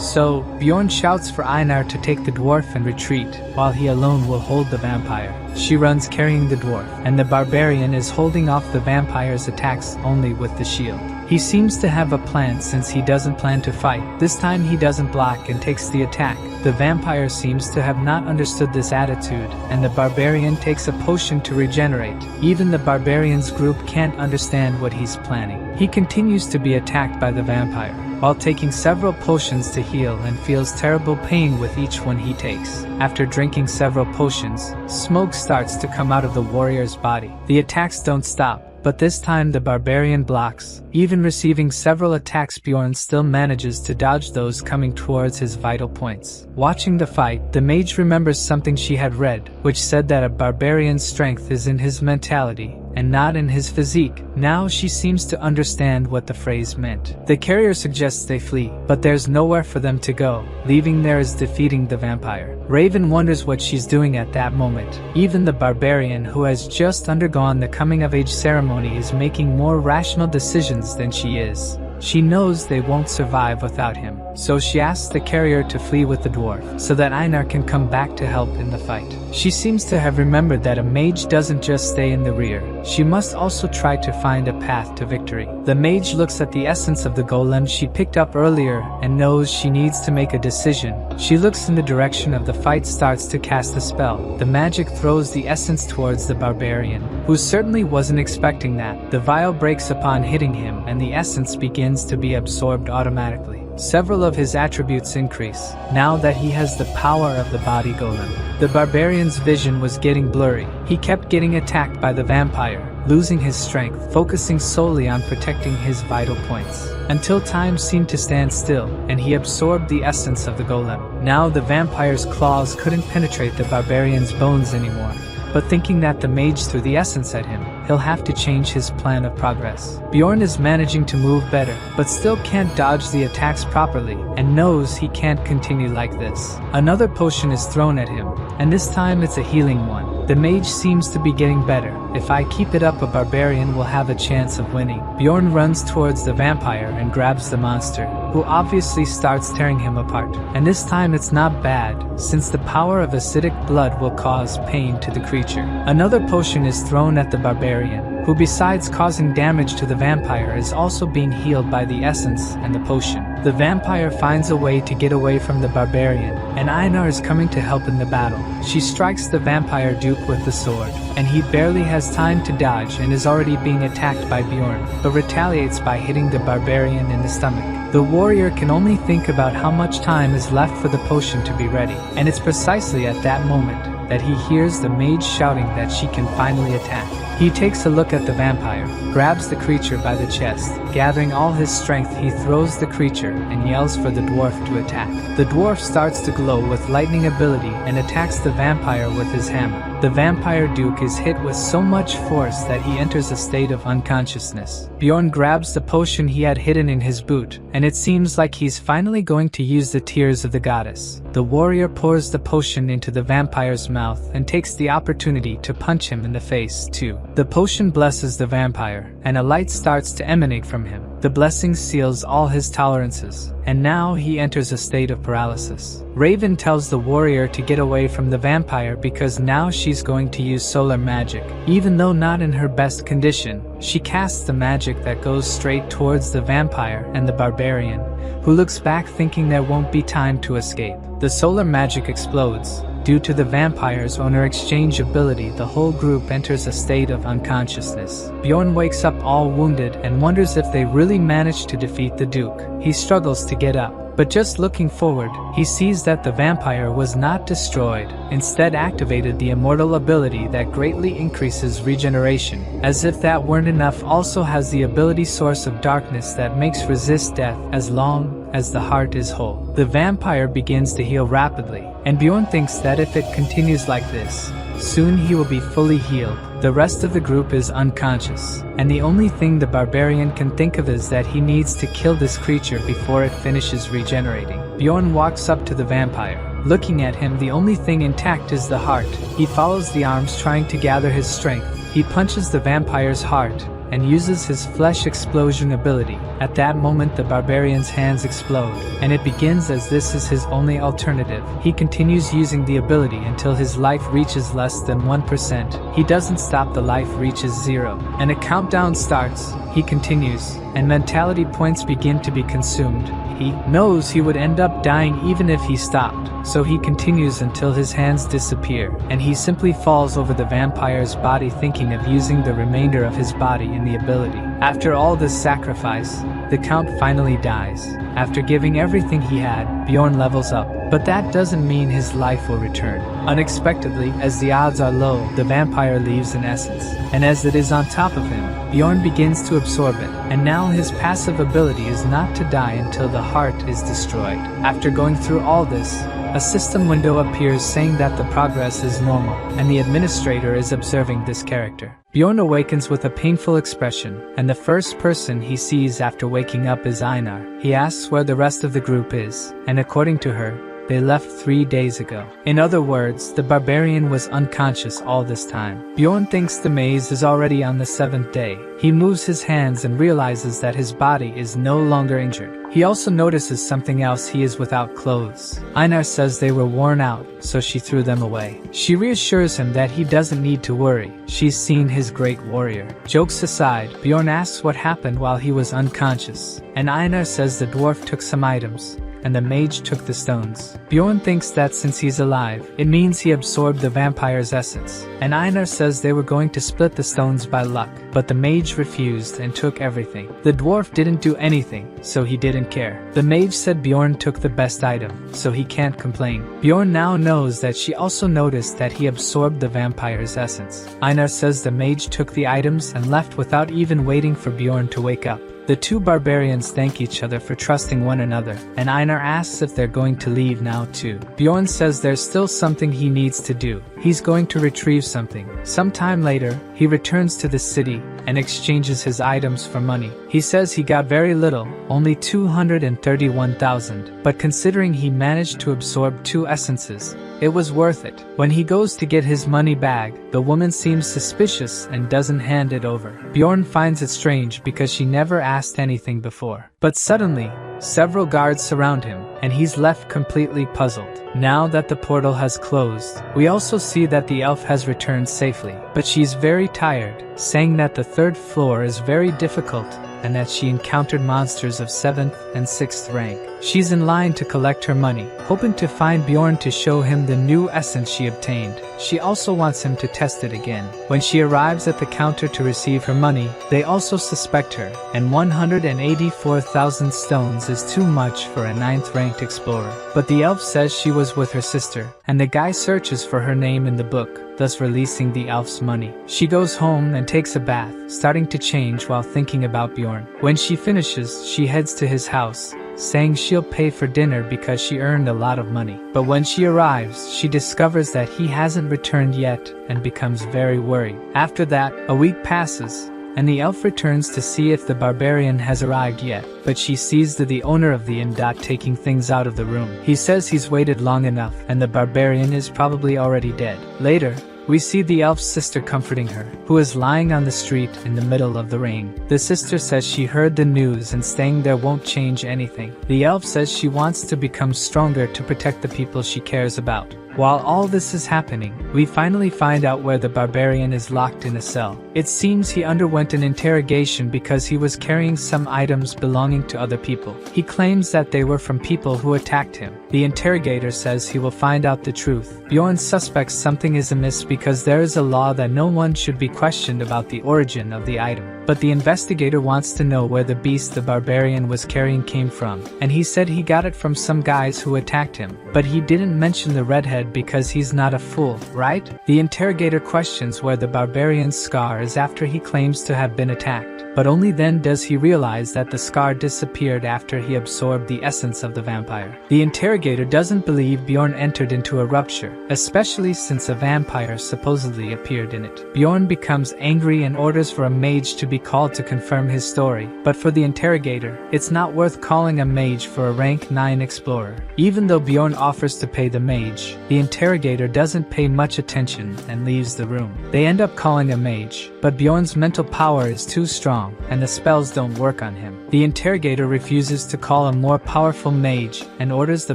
So, Bjorn shouts for Einar to take the dwarf and retreat, while he alone will hold the vampire. She runs carrying the dwarf, and the barbarian is holding off the vampire's attacks only with the shield. He seems to have a plan since he doesn't plan to fight. This time he doesn't block and takes the attack. The vampire seems to have not understood this attitude, and the barbarian takes a potion to regenerate. Even the barbarian's group can't understand what he's planning. He continues to be attacked by the vampire, while taking several potions to heal, and feels terrible pain with each one he takes. After drinking several potions, smoke starts to come out of the warrior's body. The attacks don't stop, but this time the barbarian blocks. Even receiving several attacks, Bjorn still manages to dodge those coming towards his vital points. Watching the fight, the mage remembers something she had read, which said that a barbarian's strength is in his mentality, and not in his physique. Now she seems to understand what the phrase meant. The carrier suggests they flee, but there's nowhere for them to go. Leaving there is defeating the vampire. Raven wonders what she's doing at that moment. Even the barbarian, who has just undergone the coming-of-age ceremony, is making more rational decisions than she is. She knows they won't survive without him, so she asks the carrier to flee with the dwarf, so that Einar can come back to help in the fight. She seems to have remembered that a mage doesn't just stay in the rear. She must also try to find a path to victory. The mage looks at the essence of the golem she picked up earlier and knows she needs to make a decision. She looks in the direction of the fight, starts to cast a spell. The magic throws the essence towards the barbarian, who certainly wasn't expecting that. The vial breaks upon hitting him, and the essence begins to be absorbed automatically. Several of his attributes increase, now that he has the power of the body golem. The barbarian's vision was getting blurry. He kept getting attacked by the vampire, losing his strength, focusing solely on protecting his vital points, until time seemed to stand still, and he absorbed the essence of the golem. Now the vampire's claws couldn't penetrate the barbarian's bones anymore, but thinking that the mage threw the essence at him, he'll have to change his plan of progress. Bjorn is managing to move better, but still can't dodge the attacks properly, and knows he can't continue like this. Another potion is thrown at him, and this time it's a healing one. The mage seems to be getting better. If I keep it up, a barbarian will have a chance of winning. Bjorn runs towards the vampire and grabs the monster, who obviously starts tearing him apart. And this time it's not bad, since the power of acidic blood will cause pain to the creature. Another potion is thrown at the barbarian, who besides causing damage to the vampire is also being healed by the essence and the potion. The vampire finds a way to get away from the barbarian, and Einar is coming to help in the battle. She strikes the vampire duke with the sword, and he barely has time to dodge and is already being attacked by Bjorn, but retaliates by hitting the barbarian in the stomach. The warrior can only think about how much time is left for the potion to be ready, and it's precisely at that moment that he hears the mage shouting that she can finally attack. He takes a look at the vampire, grabs the creature by the chest. Gathering all his strength, he throws the creature and yells for the dwarf to attack. The dwarf starts to glow with lightning ability and attacks the vampire with his hammer. The vampire duke is hit with so much force that he enters a state of unconsciousness. Bjorn grabs the potion he had hidden in his boot, and it seems like he's finally going to use the tears of the goddess. The warrior pours the potion into the vampire's mouth and takes the opportunity to punch him in the face too. The potion blesses the vampire, and a light starts to emanate from him. The blessing seals all his tolerances, and now he enters a state of paralysis. Raven tells the warrior to get away from the vampire because now she's going to use solar magic. Even though not in her best condition, she casts the magic that goes straight towards the vampire and the barbarian, who looks back thinking there won't be time to escape. The solar magic explodes. Due to the vampire's owner exchange ability, the whole group enters a state of unconsciousness. Bjorn wakes up all wounded and wonders if they really managed to defeat the Duke. He struggles to get up, but just looking forward, he sees that the vampire was not destroyed, instead activated the immortal ability that greatly increases regeneration. As if that weren't enough, also has the ability source of darkness that makes resist death as long as the heart is whole. The vampire begins to heal rapidly, and Bjorn thinks that if it continues like this, soon he will be fully healed. The rest of the group is unconscious, and the only thing the barbarian can think of is that he needs to kill this creature before it finishes regenerating. Bjorn walks up to the vampire, Looking at him, the only thing intact is the heart. He follows the arms, trying to gather his strength. He punches the vampire's heart and uses his flesh explosion ability. At that moment, the barbarian's hands explode, and it begins as this is his only alternative. He continues using the ability until his life reaches less than 1%. He doesn't stop, the life reaches 0, and a countdown starts. He continues, and mentality points begin to be consumed. He knows he would end up dying even if he stopped, so he continues until his hands disappear, and he simply falls over the vampire's body, thinking of using the remainder of his body in the ability. After all this sacrifice, the Count finally dies. After giving everything he had, Bjorn levels up, but that doesn't mean his life will return. Unexpectedly, as the odds are low, the vampire leaves in essence, and as it is on top of him, Bjorn begins to absorb it, and now his passive ability is not to die until the heart is destroyed. After going through all this, a system window appears saying that the progress is normal, and the administrator is observing this character. Bjorn awakens with a painful expression, and the first person he sees after waking up is Einar. He asks where the rest of the group is, and according to her, they left 3 days ago. In other words, the barbarian was unconscious all this time. Bjorn thinks the maze is already on the 7th day. He moves his hands and realizes that his body is no longer injured. He also notices something else: he is without clothes. Einar says they were worn out, so she threw them away. She reassures him that he doesn't need to worry. She's seen his great warrior. Jokes aside, Bjorn asks what happened while he was unconscious, and Einar says the dwarf took some items, and the mage took the stones. Bjorn thinks that since he's alive, it means he absorbed the vampire's essence, and Einar says they were going to split the stones by luck, but the mage refused and took everything. The dwarf didn't do anything, so he didn't care. The mage said Bjorn took the best item, so he can't complain. Bjorn now knows that she also noticed that he absorbed the vampire's essence. Einar says the mage took the items and left without even waiting for Bjorn to wake up. The two barbarians thank each other for trusting one another, and Einar asks if they're going to leave now too. Bjorn says there's still something he needs to do. He's going to retrieve something. Sometime later, he returns to the city and exchanges his items for money. He says he got very little, only 231,000, but considering he managed to absorb 2 essences, it was worth it. When he goes to get his money bag, the woman seems suspicious and doesn't hand it over. Bjorn finds it strange because she never asked anything before. But suddenly, several guards surround him, and he's left completely puzzled. Now that the portal has closed, we also see that the elf has returned safely, but she's very tired, saying that the 3rd floor is very difficult and that she encountered monsters of 7th and 6th rank. She's in line to collect her money, hoping to find Bjorn to show him the new essence she obtained. She also wants him to test it again. When she arrives at the counter to receive her money, they also suspect her, and 184,000 stones is too much for a 9th ranked explorer. But the elf says she was with her sister, and the guy searches for her name in the book, thus releasing the elf's money. She goes home and takes a bath, starting to change while thinking about Bjorn. When she finishes, she heads to his house, saying she'll pay for dinner because she earned a lot of money. But when she arrives, she discovers that he hasn't returned yet and becomes very worried. After that, a week passes, and the elf returns to see if the barbarian has arrived yet, but she sees the owner of the inn taking things out of the room. He says he's waited long enough, and the barbarian is probably already dead. Later, we see the elf's sister comforting her, who is lying on the street in the middle of the rain. The sister says she heard the news and staying there won't change anything. The elf says she wants to become stronger to protect the people she cares about. While all this is happening, we finally find out where the barbarian is locked in a cell. It seems he underwent an interrogation because he was carrying some items belonging to other people. He claims that they were from people who attacked him. The interrogator says he will find out the truth. Bjorn suspects something is amiss because there is a law that no one should be questioned about the origin of the item. But the investigator wants to know where the beast the barbarian was carrying came from, and he said he got it from some guys who attacked him, but he didn't mention the redhead dead because he's not a fool, right? The interrogator questions where the barbarian's scar is after he claims to have been attacked, but only then does he realize that the scar disappeared after he absorbed the essence of the vampire. The interrogator doesn't believe Bjorn entered into a rupture, especially since a vampire supposedly appeared in it. Bjorn becomes angry and orders for a mage to be called to confirm his story, but for the interrogator, it's not worth calling a mage for a rank 9 explorer. Even though Bjorn offers to pay the mage, the interrogator doesn't pay much attention and leaves the room. They end up calling a mage, but Bjorn's mental power is too strong, and the spells don't work on him. The interrogator refuses to call a more powerful mage and orders the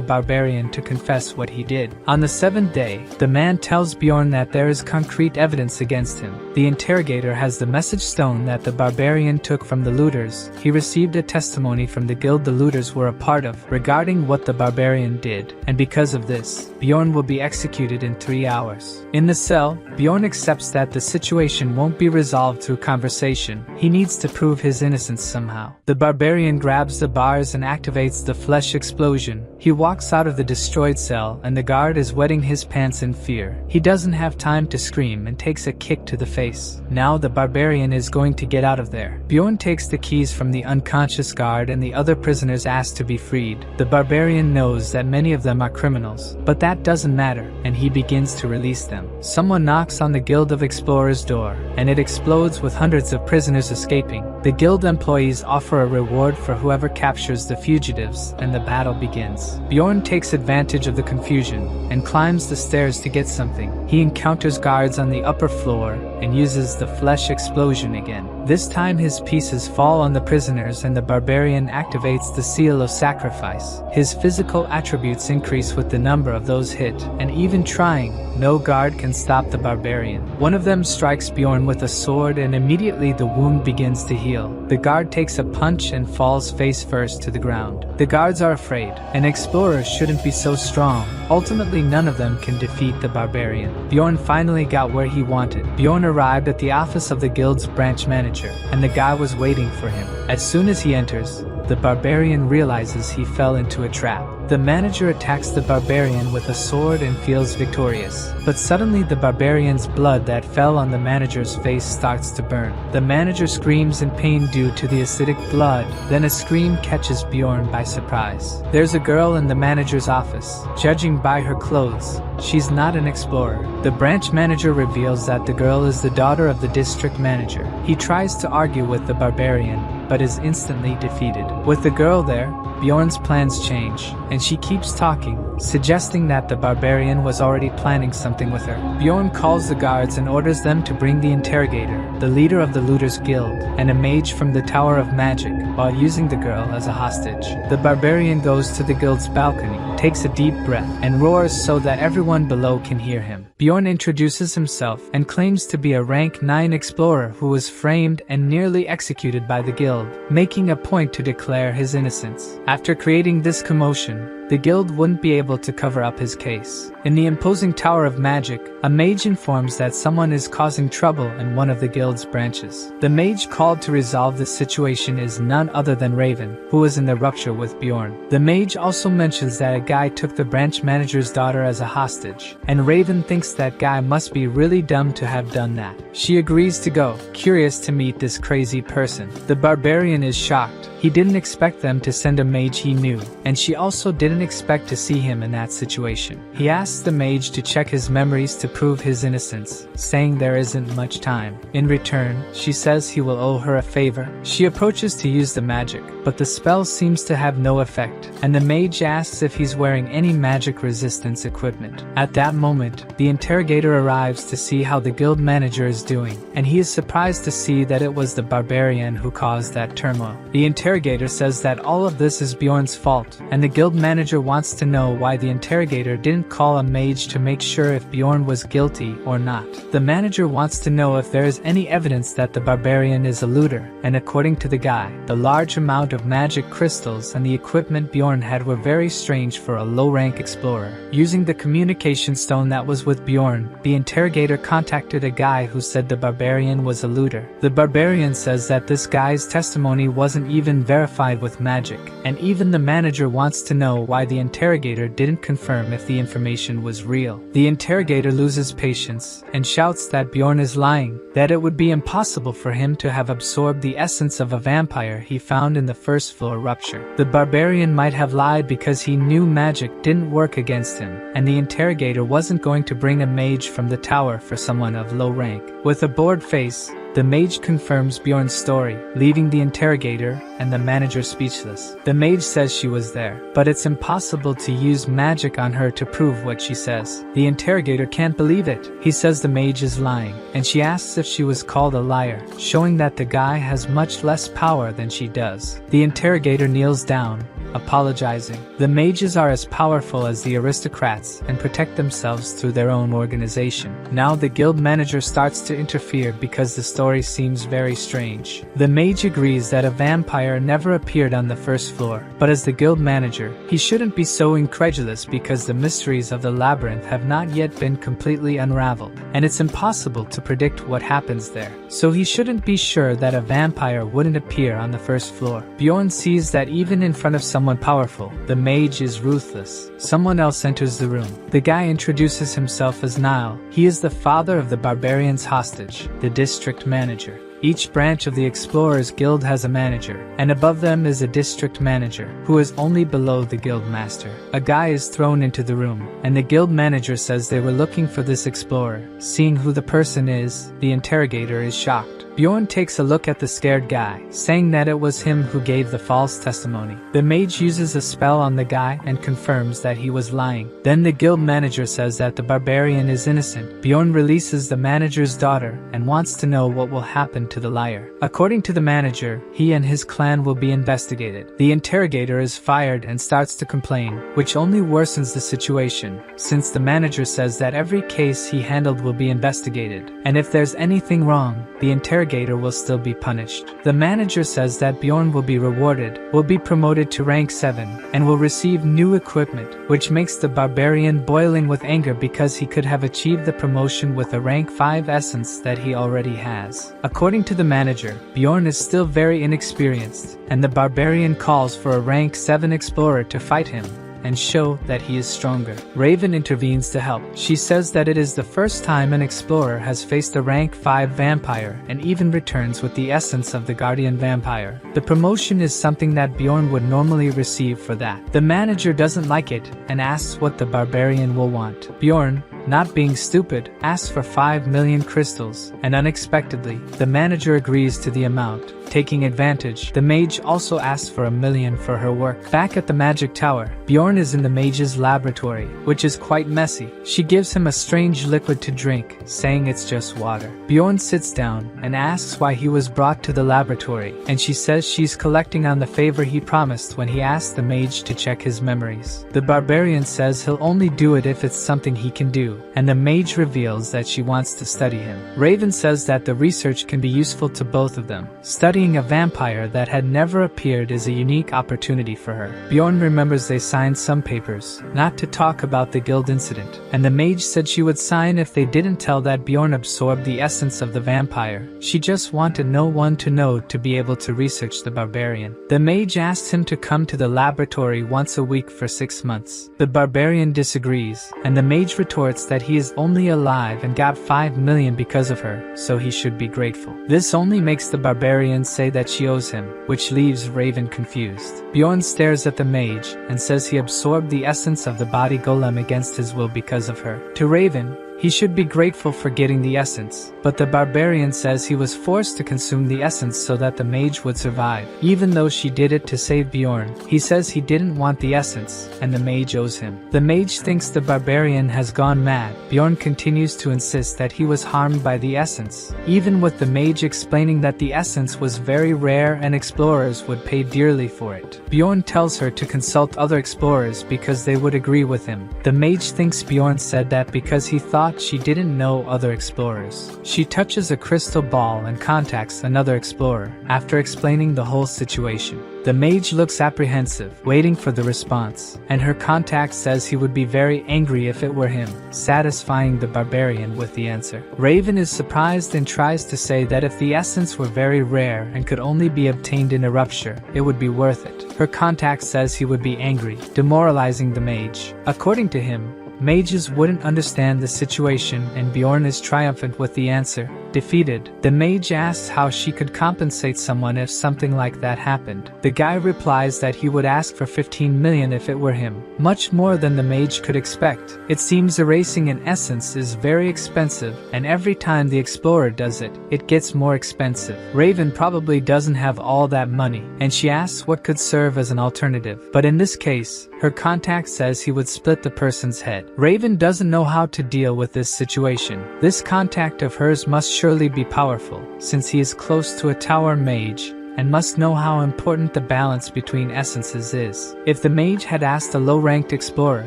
barbarian to confess what he did. On the 7th day, the man tells Bjorn that there is concrete evidence against him. The interrogator has the message stone that the barbarian took from the looters. He received a testimony from the guild the looters were a part of regarding what the barbarian did, and because of this, Bjorn will be executed in 3 hours. In the cell, Bjorn accepts that the situation won't be resolved through conversation. He needs to prove his innocence somehow. The barbarian grabs the bars and activates the flesh explosion. He walks out of the destroyed cell and the guard is wetting his pants in fear. He doesn't have time to scream and takes a kick to the face. Now the barbarian is going to get out of there. Bjorn takes the keys from the unconscious guard and the other prisoners ask to be freed. The barbarian knows that many of them are criminals, but that doesn't matter, and he begins to release them. Someone knocks on the Guild of Explorers' door, and it explodes with hundreds of prisoners escaping. The guild employees offer a reward for whoever captures the fugitives, and the battle begins. Bjorn takes advantage of the confusion and climbs the stairs to get something. He encounters guards on the upper floor and uses the flesh explosion again. This time his pieces fall on the prisoners and the barbarian activates the seal of sacrifice. His physical attributes increase with the number of those hit, and even trying, no guard can stop the barbarian. One of them strikes Bjorn with a sword and immediately the wound begins to heal. The guard takes a punch and falls face first to the ground. The guards are afraid. An explorer shouldn't be so strong. Ultimately, none of them can defeat the barbarian. Bjorn finally got where he wanted. Bjorn arrived at the office of the guild's branch manager, and the guy was waiting for him. As soon as he enters, the barbarian realizes he fell into a trap. The manager attacks the barbarian with a sword and feels victorious. But suddenly the barbarian's blood that fell on the manager's face starts to burn. The manager screams in pain due to the acidic blood, then a scream catches Bjorn by surprise. There's a girl in the manager's office. Judging by her clothes, she's not an explorer. The branch manager reveals that the girl is the daughter of the district manager. He tries to argue with the barbarian, but is instantly defeated. With the girl there, Bjorn's plans change, and she keeps talking, suggesting that the barbarian was already planning something with her. Bjorn calls the guards and orders them to bring the interrogator, the leader of the Looters Guild, and a mage from the Tower of Magic, while using the girl as a hostage. The barbarian goes to the guild's balcony, takes a deep breath, and roars so that everyone below can hear him. Bjorn introduces himself and claims to be a rank 9 explorer who was framed and nearly executed by the guild, making a point to declare his innocence. After creating this commotion, the guild wouldn't be able to cover up his case. In the imposing Tower of Magic, a mage informs that someone is causing trouble in one of the guild's branches. The mage called to resolve the situation is none other than Raven, who was in the rupture with Bjorn. The mage also mentions that a guy took the branch manager's daughter as a hostage, and Raven thinks that guy must be really dumb to have done that. She agrees to go, curious to meet this crazy person. The barbarian is shocked. He didn't expect them to send a mage he knew, and she also didn't expect to see him in that situation. He asks the mage to check his memories to prove his innocence, saying there isn't much time. In return, she says he will owe her a favor. She approaches to use the magic, but the spell seems to have no effect, and the mage asks if he's wearing any magic resistance equipment. At that moment, the interrogator arrives to see how the guild manager is doing, and he is surprised to see that it was the barbarian who caused that turmoil. The interrogator says that all of this is Bjorn's fault, and the guild manager wants to know why the interrogator didn't call a mage to make sure if Bjorn was guilty or not. The manager wants to know if there is any evidence that the barbarian is a looter, and according to the guy, the large amount of magic crystals and the equipment Bjorn had were very strange for a low-rank explorer. Using the communication stone that was with Bjorn, the interrogator contacted a guy who said the barbarian was a looter. The barbarian says that this guy's testimony wasn't even verified with magic, and even the manager wants to know why the interrogator didn't confirm if the information was real. The interrogator loses patience and shouts that Bjorn is lying, that it would be impossible for him to have absorbed the essence of a vampire he found in the first floor rupture. The barbarian might have lied because he knew magic didn't work against him, and the interrogator wasn't going to bring a mage from the tower for someone of low rank. With a bored face, the mage confirms Bjorn's story, leaving the interrogator and the manager speechless. The mage says she was there, but it's impossible to use magic on her to prove what she says. The interrogator can't believe it. He says the mage is lying, and she asks if she was called a liar, showing that the guy has much less power than she does. The interrogator kneels down, apologizing. The mages are as powerful as the aristocrats and protect themselves through their own organization. Now the guild manager starts to interfere because the story seems very strange. The mage agrees that a vampire never appeared on the first floor, but as the guild manager, he shouldn't be so incredulous because the mysteries of the labyrinth have not yet been completely unraveled, and it's impossible to predict what happens there. So he shouldn't be sure that a vampire wouldn't appear on the first floor. Bjorn sees that even in front of someone powerful, the mage is ruthless. Someone else enters the room. The guy introduces himself as Niall. He is the father of the barbarian's hostage, the district manager. Each branch of the Explorers Guild has a manager, and above them is a district manager, who is only below the guild master. A guy is thrown into the room, and the guild manager says they were looking for this explorer. Seeing who the person is, the interrogator is shocked. Bjorn takes a look at the scared guy, saying that it was him who gave the false testimony. The mage uses a spell on the guy and confirms that he was lying. Then the guild manager says that the barbarian is innocent. Bjorn releases the manager's daughter and wants to know what will happen to the liar. According to the manager, he and his clan will be investigated. The interrogator is fired and starts to complain, which only worsens the situation, since the manager says that every case he handled will be investigated, and if there's anything wrong, the interrogator will still be punished. The manager says that Bjorn will be rewarded, will be promoted to rank 7, and will receive new equipment, which makes the barbarian boiling with anger because he could have achieved the promotion with a rank 5 essence that he already has. According to the manager, Bjorn is still very inexperienced, and the barbarian calls for a rank 7 explorer to fight him and show that he is stronger. Raven intervenes to help. She says that it is the first time an explorer has faced a rank 5 vampire and even returns with the essence of the guardian vampire. The promotion is something that Bjorn would normally receive for that. The manager doesn't like it and asks what the barbarian will want. Bjorn, not being stupid, asks for 5 million crystals, and unexpectedly, the manager agrees to the amount. Taking advantage, the mage also asks for 1 million for her work. Back at the magic tower, Bjorn is in the mage's laboratory, which is quite messy. She gives him a strange liquid to drink, saying it's just water. Bjorn sits down and asks why he was brought to the laboratory, and she says she's collecting on the favor he promised when he asked the mage to check his memories. The barbarian says he'll only do it if it's something he can do, and the mage reveals that she wants to study him. Raven says that the research can be useful to both of them. Studying a vampire that had never appeared is a unique opportunity for her. Bjorn remembers they signed some papers, not to talk about the guild incident, and the mage said she would sign if they didn't tell that Bjorn absorbed the essence of the vampire. She just wanted no one to know to be able to research the barbarian. The mage asks him to come to the laboratory once a week for 6 months. The barbarian disagrees, and the mage retorts that he is only alive and got 5 million because of her, so he should be grateful. This only makes the barbarian say that she owes him, which leaves Raven confused. Bjorn stares at the mage and says he absorbed the essence of the body golem against his will because of her. To Raven, he should be grateful for getting the essence, but the barbarian says he was forced to consume the essence so that the mage would survive. Even though she did it to save Bjorn, he says he didn't want the essence, and the mage owes him. The mage thinks the barbarian has gone mad. Bjorn continues to insist that he was harmed by the essence, even with the mage explaining that the essence was very rare and explorers would pay dearly for it. Bjorn tells her to consult other explorers because they would agree with him. The mage thinks Bjorn said that because he thought thought she didn't know other explorers. She touches a crystal ball and contacts another explorer, after explaining the whole situation. The mage looks apprehensive, waiting for the response, and her contact says he would be very angry if it were him, satisfying the barbarian with the answer. Raven is surprised and tries to say that if the essence were very rare and could only be obtained in a rupture, it would be worth it. Her contact says he would be angry, demoralizing the mage. According to him, mages wouldn't understand the situation, and Bjorn is triumphant with the answer. Defeated, the mage asks how she could compensate someone if something like that happened. The guy replies that he would ask for 15 million if it were him, much more than the mage could expect. It seems erasing an essence is very expensive, and every time the explorer does it, it gets more expensive. Raven probably doesn't have all that money, and she asks what could serve as an alternative. But in this case, her contact says he would split the person's head. Raven doesn't know how to deal with this situation. This contact of hers must surely be powerful, since he is close to a tower mage, and must know how important the balance between essences is. If the mage had asked a low-ranked explorer,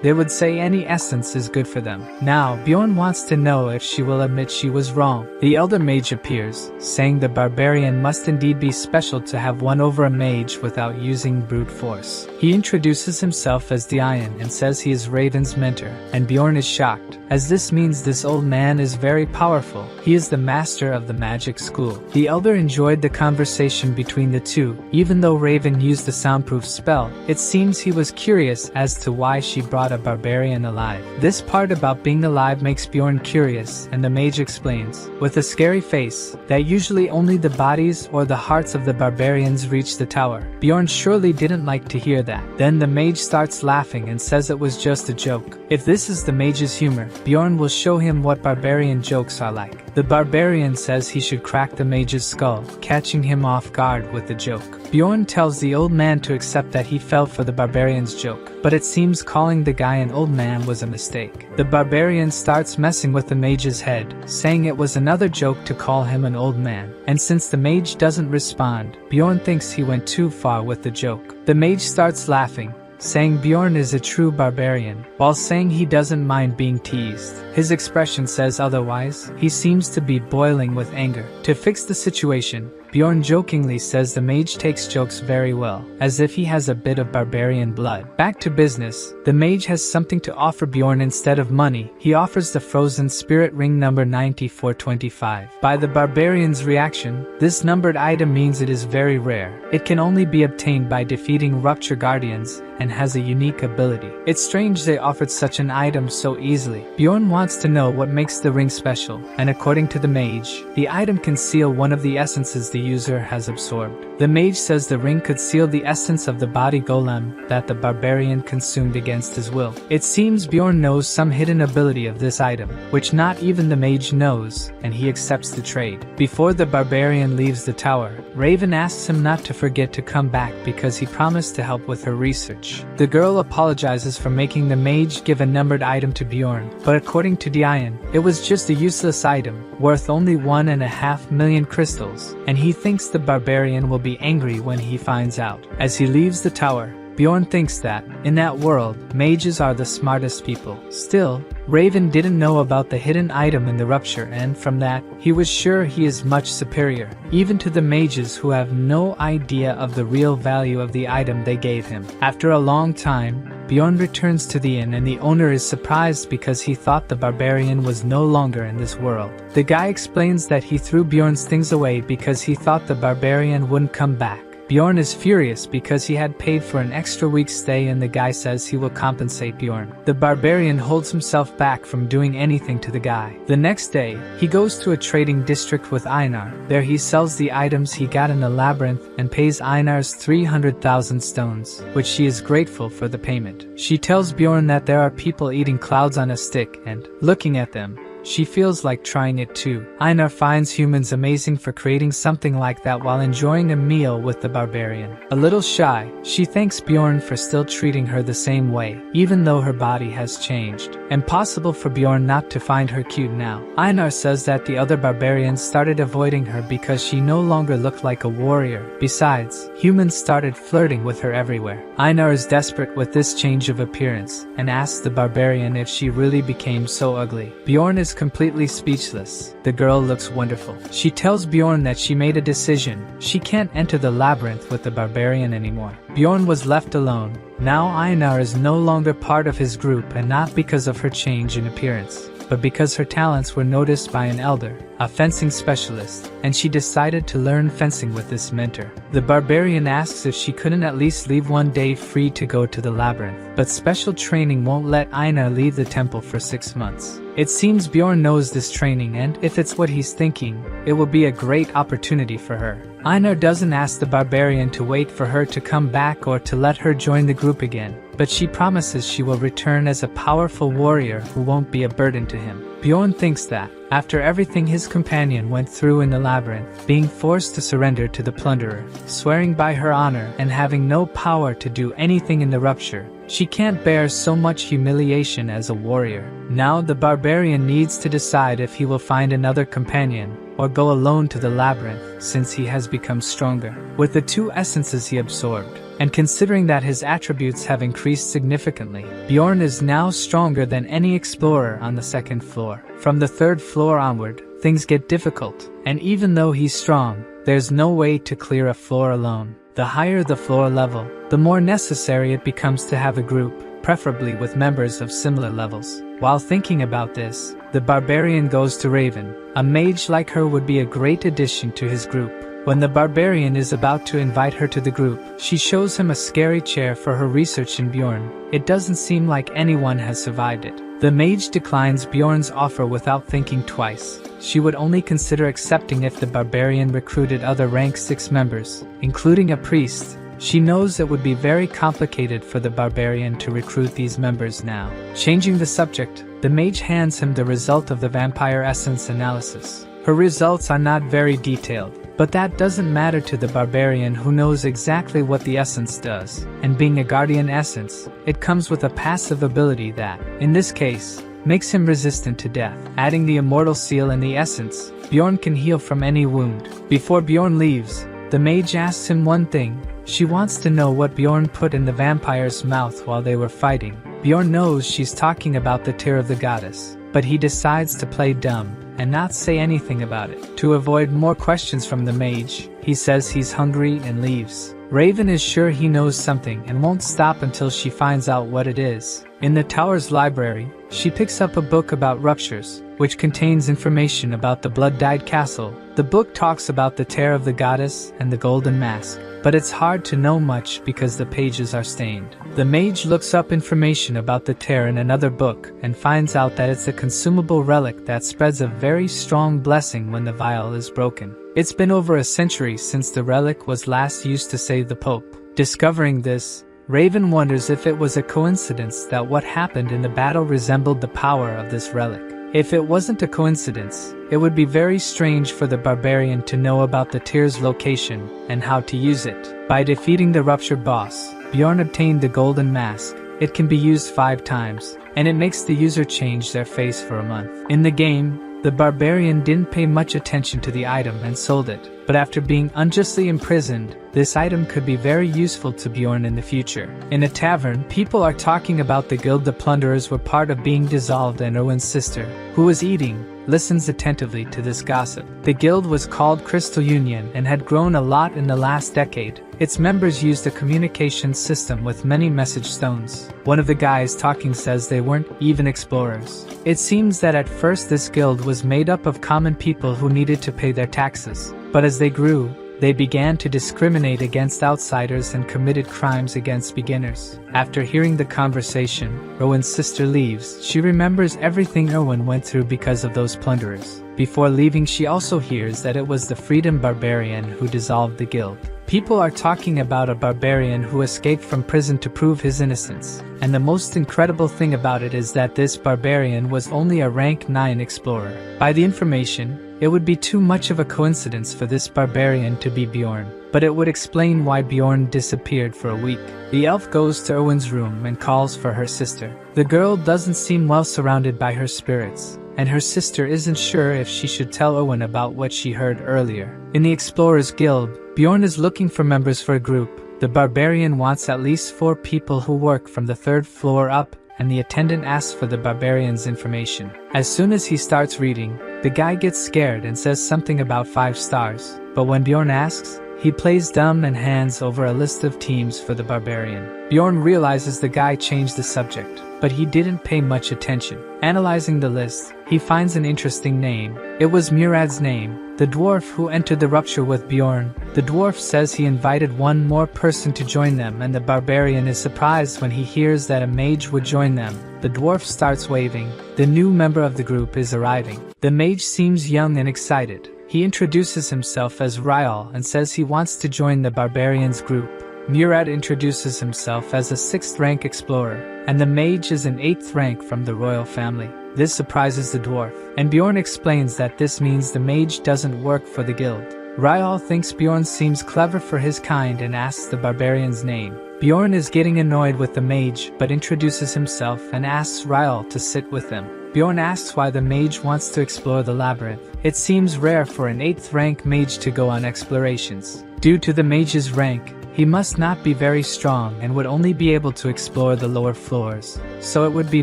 they would say any essence is good for them. Now, Bjorn wants to know if she will admit she was wrong. The elder mage appears, saying the barbarian must indeed be special to have won over a mage without using brute force. He introduces himself as Dian and says he is Raven's mentor, and Bjorn is shocked, as this means this old man is very powerful. He is the master of the magic school. The elder enjoyed the conversation between the two. Even though Raven used the soundproof spell, it seems he was curious as to why she brought a barbarian alive. This part about being alive makes Bjorn curious, and the mage explains, with a scary face, that usually only the bodies or the hearts of the barbarians reach the tower. Bjorn surely didn't like to hear that. Then the mage starts laughing and says it was just a joke. If this is the mage's humor, Bjorn will show him what barbarian jokes are like. The barbarian says he should crack the mage's skull, catching him off guard with the joke. Bjorn tells the old man to accept that he fell for the barbarian's joke, but it seems calling the guy an old man was a mistake. The barbarian starts messing with the mage's head, saying it was another joke to call him an old man, and since the mage doesn't respond, Bjorn thinks he went too far with the joke. The mage starts laughing, saying Bjorn is a true barbarian, while saying he doesn't mind being teased. His expression says otherwise. He seems to be boiling with anger. To fix the situation, Bjorn jokingly says the mage takes jokes very well, as if he has a bit of barbarian blood. Back to business, the mage has something to offer Bjorn instead of money. He offers the frozen spirit ring number 9425. By the barbarian's reaction, this numbered item means it is very rare. It can only be obtained by defeating rupture guardians, and has a unique ability. It's strange they offered such an item so easily. Bjorn wants to know what makes the ring special, and according to the mage, the item can seal one of the essences the user has absorbed. The mage says the ring could seal the essence of the body golem that the barbarian consumed against his will. It seems Bjorn knows some hidden ability of this item, which not even the mage knows, and he accepts the trade. Before the barbarian leaves the tower, Raven asks him not to forget to come back because he promised to help with her research. The girl apologizes for making the mage give a numbered item to Bjorn, but according to Dian, it was just a useless item, worth only 1.5 million crystals, and he thinks the barbarian will be angry when he finds out. As he leaves the tower, Bjorn thinks that, in that world, mages are the smartest people. Still, Raven didn't know about the hidden item in the rupture, and from that, he was sure he is much superior, even to the mages who have no idea of the real value of the item they gave him. After a long time, Bjorn returns to the inn and the owner is surprised because he thought the barbarian was no longer in this world. The guy explains that he threw Bjorn's things away because he thought the barbarian wouldn't come back. Bjorn is furious because he had paid for an extra week's stay and the guy says he will compensate Bjorn. The barbarian holds himself back from doing anything to the guy. The next day, he goes to a trading district with Einar. There he sells the items he got in the labyrinth and pays Einar's 300,000 stones, which she is grateful for the payment. She tells Bjorn that there are people eating clouds on a stick and, looking at them, she feels like trying it too. Einar finds humans amazing for creating something like that while enjoying a meal with the barbarian. A little shy, she thanks Bjorn for still treating her the same way, even though her body has changed. Impossible for Bjorn not to find her cute now. Einar says that the other barbarians started avoiding her because she no longer looked like a warrior. Besides, humans started flirting with her everywhere. Einar is desperate with this change of appearance and asks the barbarian if she really became so ugly. Bjorn is completely speechless. The girl looks wonderful. She tells Bjorn that she made a decision. She can't enter the labyrinth with the barbarian anymore. Bjorn was left alone. Now Einar is no longer part of his group, and not because of her change in appearance, but because her talents were noticed by an elder, a fencing specialist, and she decided to learn fencing with this mentor. The barbarian asks if she couldn't at least leave one day free to go to the labyrinth, but special training won't let Einar leave the temple for 6 months. It seems Bjorn knows this training, and if it's what he's thinking, it will be a great opportunity for her. Einar doesn't ask the barbarian to wait for her to come back or to let her join the group again, but she promises she will return as a powerful warrior who won't be a burden to him. Bjorn thinks that, after everything his companion went through in the labyrinth, being forced to surrender to the plunderer, swearing by her honor, and having no power to do anything in the rupture, she can't bear so much humiliation as a warrior. Now the barbarian needs to decide if he will find another companion, or go alone to the labyrinth, since he has become stronger. With the 2 essences he absorbed, and considering that his attributes have increased significantly, Bjorn is now stronger than any explorer on the 2nd floor. From the 3rd floor onward, things get difficult, and even though he's strong, there's no way to clear a floor alone. The higher the floor level, the more necessary it becomes to have a group, preferably with members of similar levels. While thinking about this, the barbarian goes to Raven. A mage like her would be a great addition to his group. When the barbarian is about to invite her to the group, she shows him a scary chair for her research in Bjorn. It doesn't seem like anyone has survived it. The mage declines Bjorn's offer without thinking twice. She would only consider accepting if the barbarian recruited other rank 6 members, including a priest. She knows it would be very complicated for the barbarian to recruit these members now. Changing the subject, the mage hands him the result of the vampire essence analysis. Her results are not very detailed, but that doesn't matter to the barbarian, who knows exactly what the essence does. And being a guardian essence, it comes with a passive ability that, in this case, makes him resistant to death. Adding the immortal seal and the essence, Bjorn can heal from any wound. Before Bjorn leaves, the mage asks him one thing. She wants to know what Bjorn put in the vampire's mouth while they were fighting. Bjorn knows she's talking about the tear of the goddess, but he decides to play dumb and not say anything about it. To avoid more questions from the mage, he says he's hungry and leaves. Raven is sure he knows something and won't stop until she finds out what it is. In the tower's library, she picks up a book about ruptures, which contains information about the blood-dyed castle. The book talks about the tear of the goddess and the golden mask, but it's hard to know much because the pages are stained. The mage looks up information about the tear in another book and finds out that it's a consumable relic that spreads a very strong blessing when the vial is broken. It's been over a century since the relic was last used to save the Pope. Discovering this, Raven wonders if it was a coincidence that what happened in the battle resembled the power of this relic. If it wasn't a coincidence, it would be very strange for the barbarian to know about the tear's location and how to use it. By defeating the ruptured boss, Bjorn obtained the golden mask. It can be used 5 times, and it makes the user change their face for a month. In the game, the barbarian didn't pay much attention to the item and sold it, but after being unjustly imprisoned, this item could be very useful to Bjorn in the future. In a tavern, people are talking about the guild the plunderers were part of being dissolved, and Erwin's sister, who was eating, listens attentively to this gossip. The guild was called Crystal Union and had grown a lot in the last decade. Its members used a communication system with many message stones. One of the guys talking says they weren't even explorers. It seems that at first this guild was made up of common people who needed to pay their taxes, but as they grew, they began to discriminate against outsiders and committed crimes against beginners. After hearing the conversation, Erwin's sister leaves. She remembers everything Erwin went through because of those plunderers. Before leaving, she also hears that it was the Freedom Barbarian who dissolved the guild. People are talking about a barbarian who escaped from prison to prove his innocence, and the most incredible thing about it is that this barbarian was only a rank 9 explorer. By the information, it would be too much of a coincidence for this barbarian to be Bjorn, but it would explain why Bjorn disappeared for a week. The elf goes to Owen's room and calls for her sister. The girl doesn't seem well surrounded by her spirits, and her sister isn't sure if she should tell Owen about what she heard earlier. In the Explorers Guild, Bjorn is looking for members for a group. The barbarian wants at least 4 people who work from the 3rd floor up, and the attendant asks for the barbarian's information. As soon as he starts reading, the guy gets scared and says something about 5 stars, but when Bjorn asks, he plays dumb and hands over a list of teams for the barbarian. Bjorn realizes the guy changed the subject, but he didn't pay much attention. Analyzing the list, he finds an interesting name. It was Murad's name, the dwarf who entered the rupture with Bjorn. The dwarf says he invited one more person to join them, and the barbarian is surprised when he hears that a mage would join them. The dwarf starts waving. The new member of the group is arriving. The mage seems young and excited. He introduces himself as Ryal and says he wants to join the barbarian's group. Murad introduces himself as a 6th rank explorer, and the mage is an 8th rank from the royal family. This surprises the dwarf, and Bjorn explains that this means the mage doesn't work for the guild. Ryal thinks Bjorn seems clever for his kind and asks the barbarian's name. Bjorn is getting annoyed with the mage but introduces himself and asks Ryal to sit with him. Bjorn asks why the mage wants to explore the labyrinth. It seems rare for an 8th rank mage to go on explorations. Due to the mage's rank, he must not be very strong and would only be able to explore the lower floors, so it would be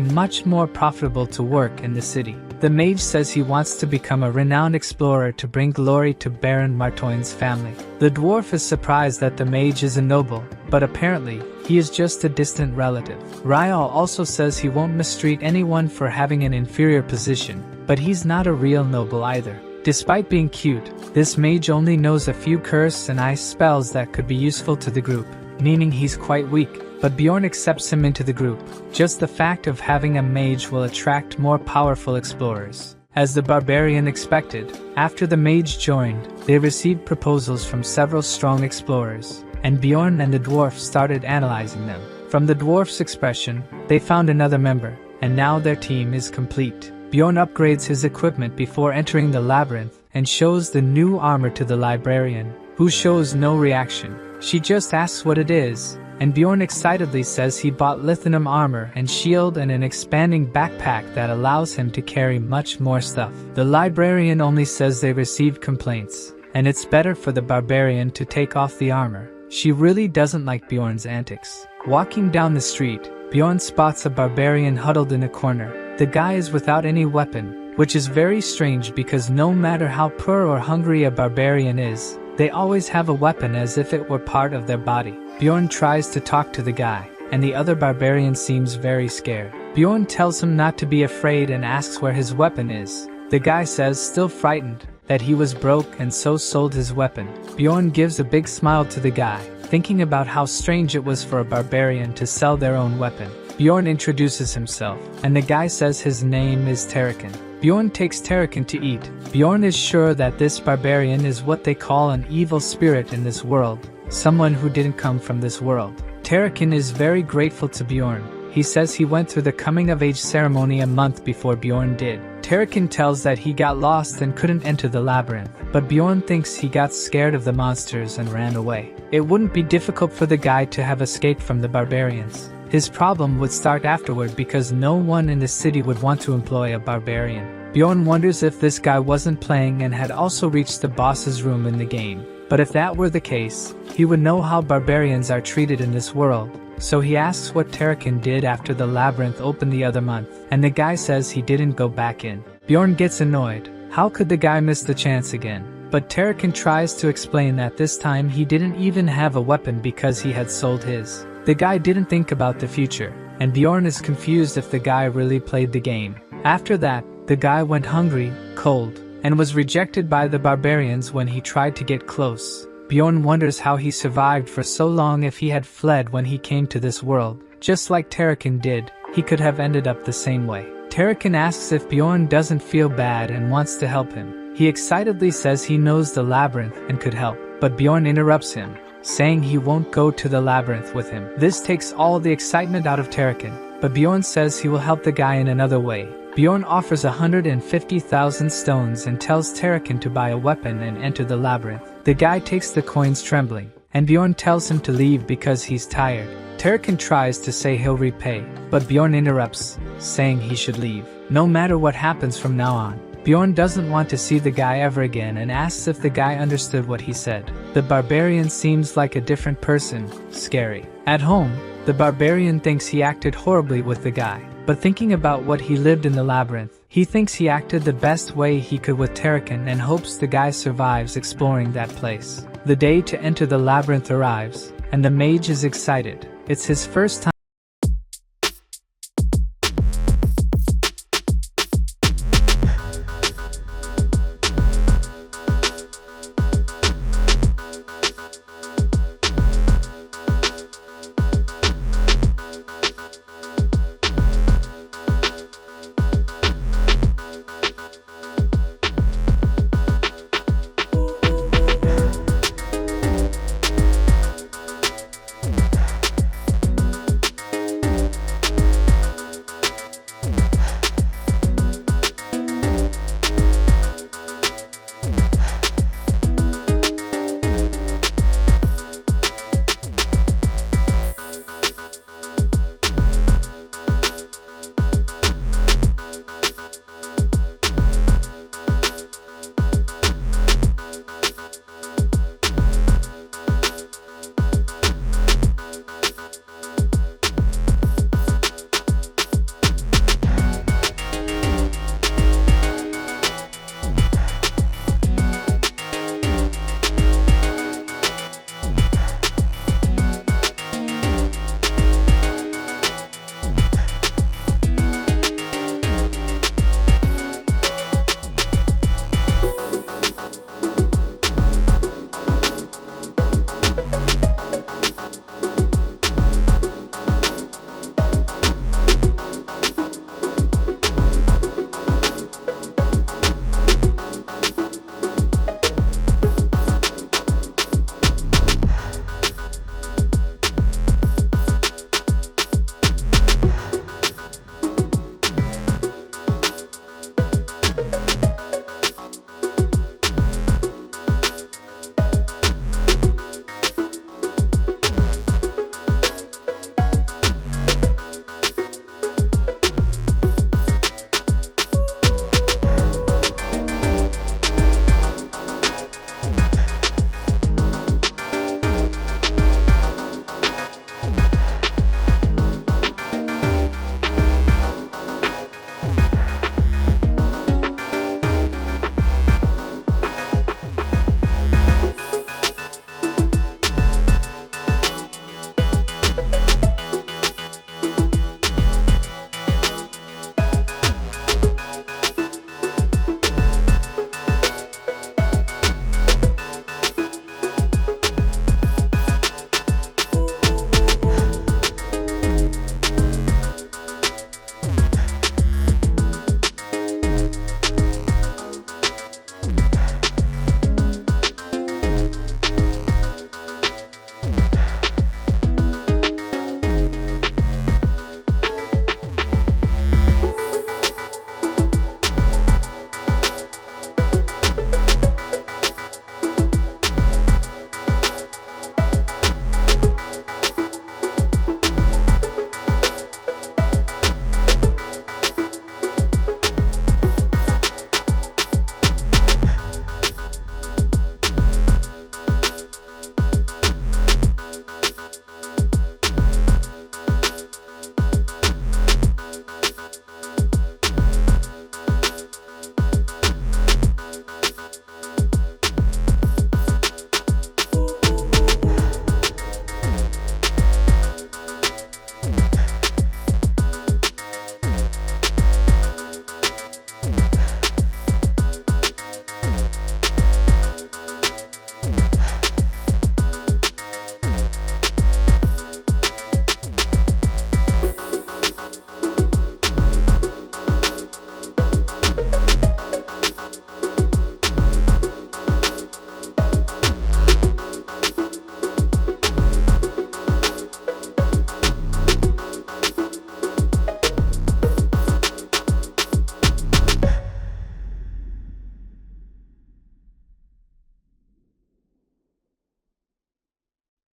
much more profitable to work in the city. The mage says he wants to become a renowned explorer to bring glory to Baron Martoin's family. The dwarf is surprised that the mage is a noble, but apparently, he is just a distant relative. Ryal also says he won't mistreat anyone for having an inferior position, but he's not a real noble either. Despite being cute, this mage only knows a few curse and ice spells that could be useful to the group, meaning he's quite weak, but Bjorn accepts him into the group. Just the fact of having a mage will attract more powerful explorers. As the barbarian expected, after the mage joined, they received proposals from several strong explorers, and Bjorn and the dwarf started analyzing them. From the dwarf's expression, they found another member, and now their team is complete. Bjorn upgrades his equipment before entering the labyrinth and shows the new armor to the librarian, who shows no reaction. She just asks what it is, and Bjorn excitedly says he bought lithium armor and shield and an expanding backpack that allows him to carry much more stuff. The librarian only says they received complaints, and it's better for the barbarian to take off the armor. She really doesn't like Bjorn's antics. Walking down the street, Bjorn spots a barbarian huddled in a corner. The guy is without any weapon, which is very strange because no matter how poor or hungry a barbarian is, they always have a weapon as if it were part of their body. Bjorn tries to talk to the guy, and the other barbarian seems very scared. Bjorn tells him not to be afraid and asks where his weapon is. The guy says, still frightened, that he was broke and so sold his weapon. Bjorn gives a big smile to the guy, thinking about how strange it was for a barbarian to sell their own weapon. Bjorn introduces himself, and the guy says his name is Terrakin. Bjorn takes Terrakin to eat. Bjorn is sure that this barbarian is what they call an evil spirit in this world, someone who didn't come from this world. Terrakin is very grateful to Bjorn. He says he went through the coming-of-age ceremony a month before Bjorn did. Terrakin tells that he got lost and couldn't enter the labyrinth, but Bjorn thinks he got scared of the monsters and ran away. It wouldn't be difficult for the guy to have escaped from the barbarians. His problem would start afterward because no one in the city would want to employ a barbarian. Bjorn wonders if this guy wasn't playing and had also reached the boss's room in the game. But if that were the case, he would know how barbarians are treated in this world. So he asks what Terrakin did after the labyrinth opened the other month, and the guy says he didn't go back in. Bjorn gets annoyed. How could the guy miss the chance again? But Terrakin tries to explain that this time he didn't even have a weapon because he had sold his. The guy didn't think about the future, and Bjorn is confused if the guy really played the game. After that, the guy went hungry, cold, and was rejected by the barbarians when he tried to get close. Bjorn wonders how he survived for so long. If he had fled when he came to this world, just like Terrakin did, he could have ended up the same way. Terrakin asks if Bjorn doesn't feel bad and wants to help him. He excitedly says he knows the labyrinth and could help, but Bjorn interrupts him, saying he won't go to the labyrinth with him. This takes all the excitement out of Terrakin, but Bjorn says he will help the guy in another way. Bjorn offers 150,000 stones and tells Terrakin to buy a weapon and enter the labyrinth. The guy takes the coins trembling, and Bjorn tells him to leave because he's tired. Terrakin tries to say he'll repay, but Bjorn interrupts, saying he should leave. No matter what happens from now on, Bjorn doesn't want to see the guy ever again and asks if the guy understood what he said. The barbarian seems like a different person, scary. At home, the barbarian thinks he acted horribly with the guy, but thinking about what he lived in the labyrinth, he thinks he acted the best way he could with Terrakin and hopes the guy survives exploring that place. The day to enter the labyrinth arrives, and the mage is excited. It's his first time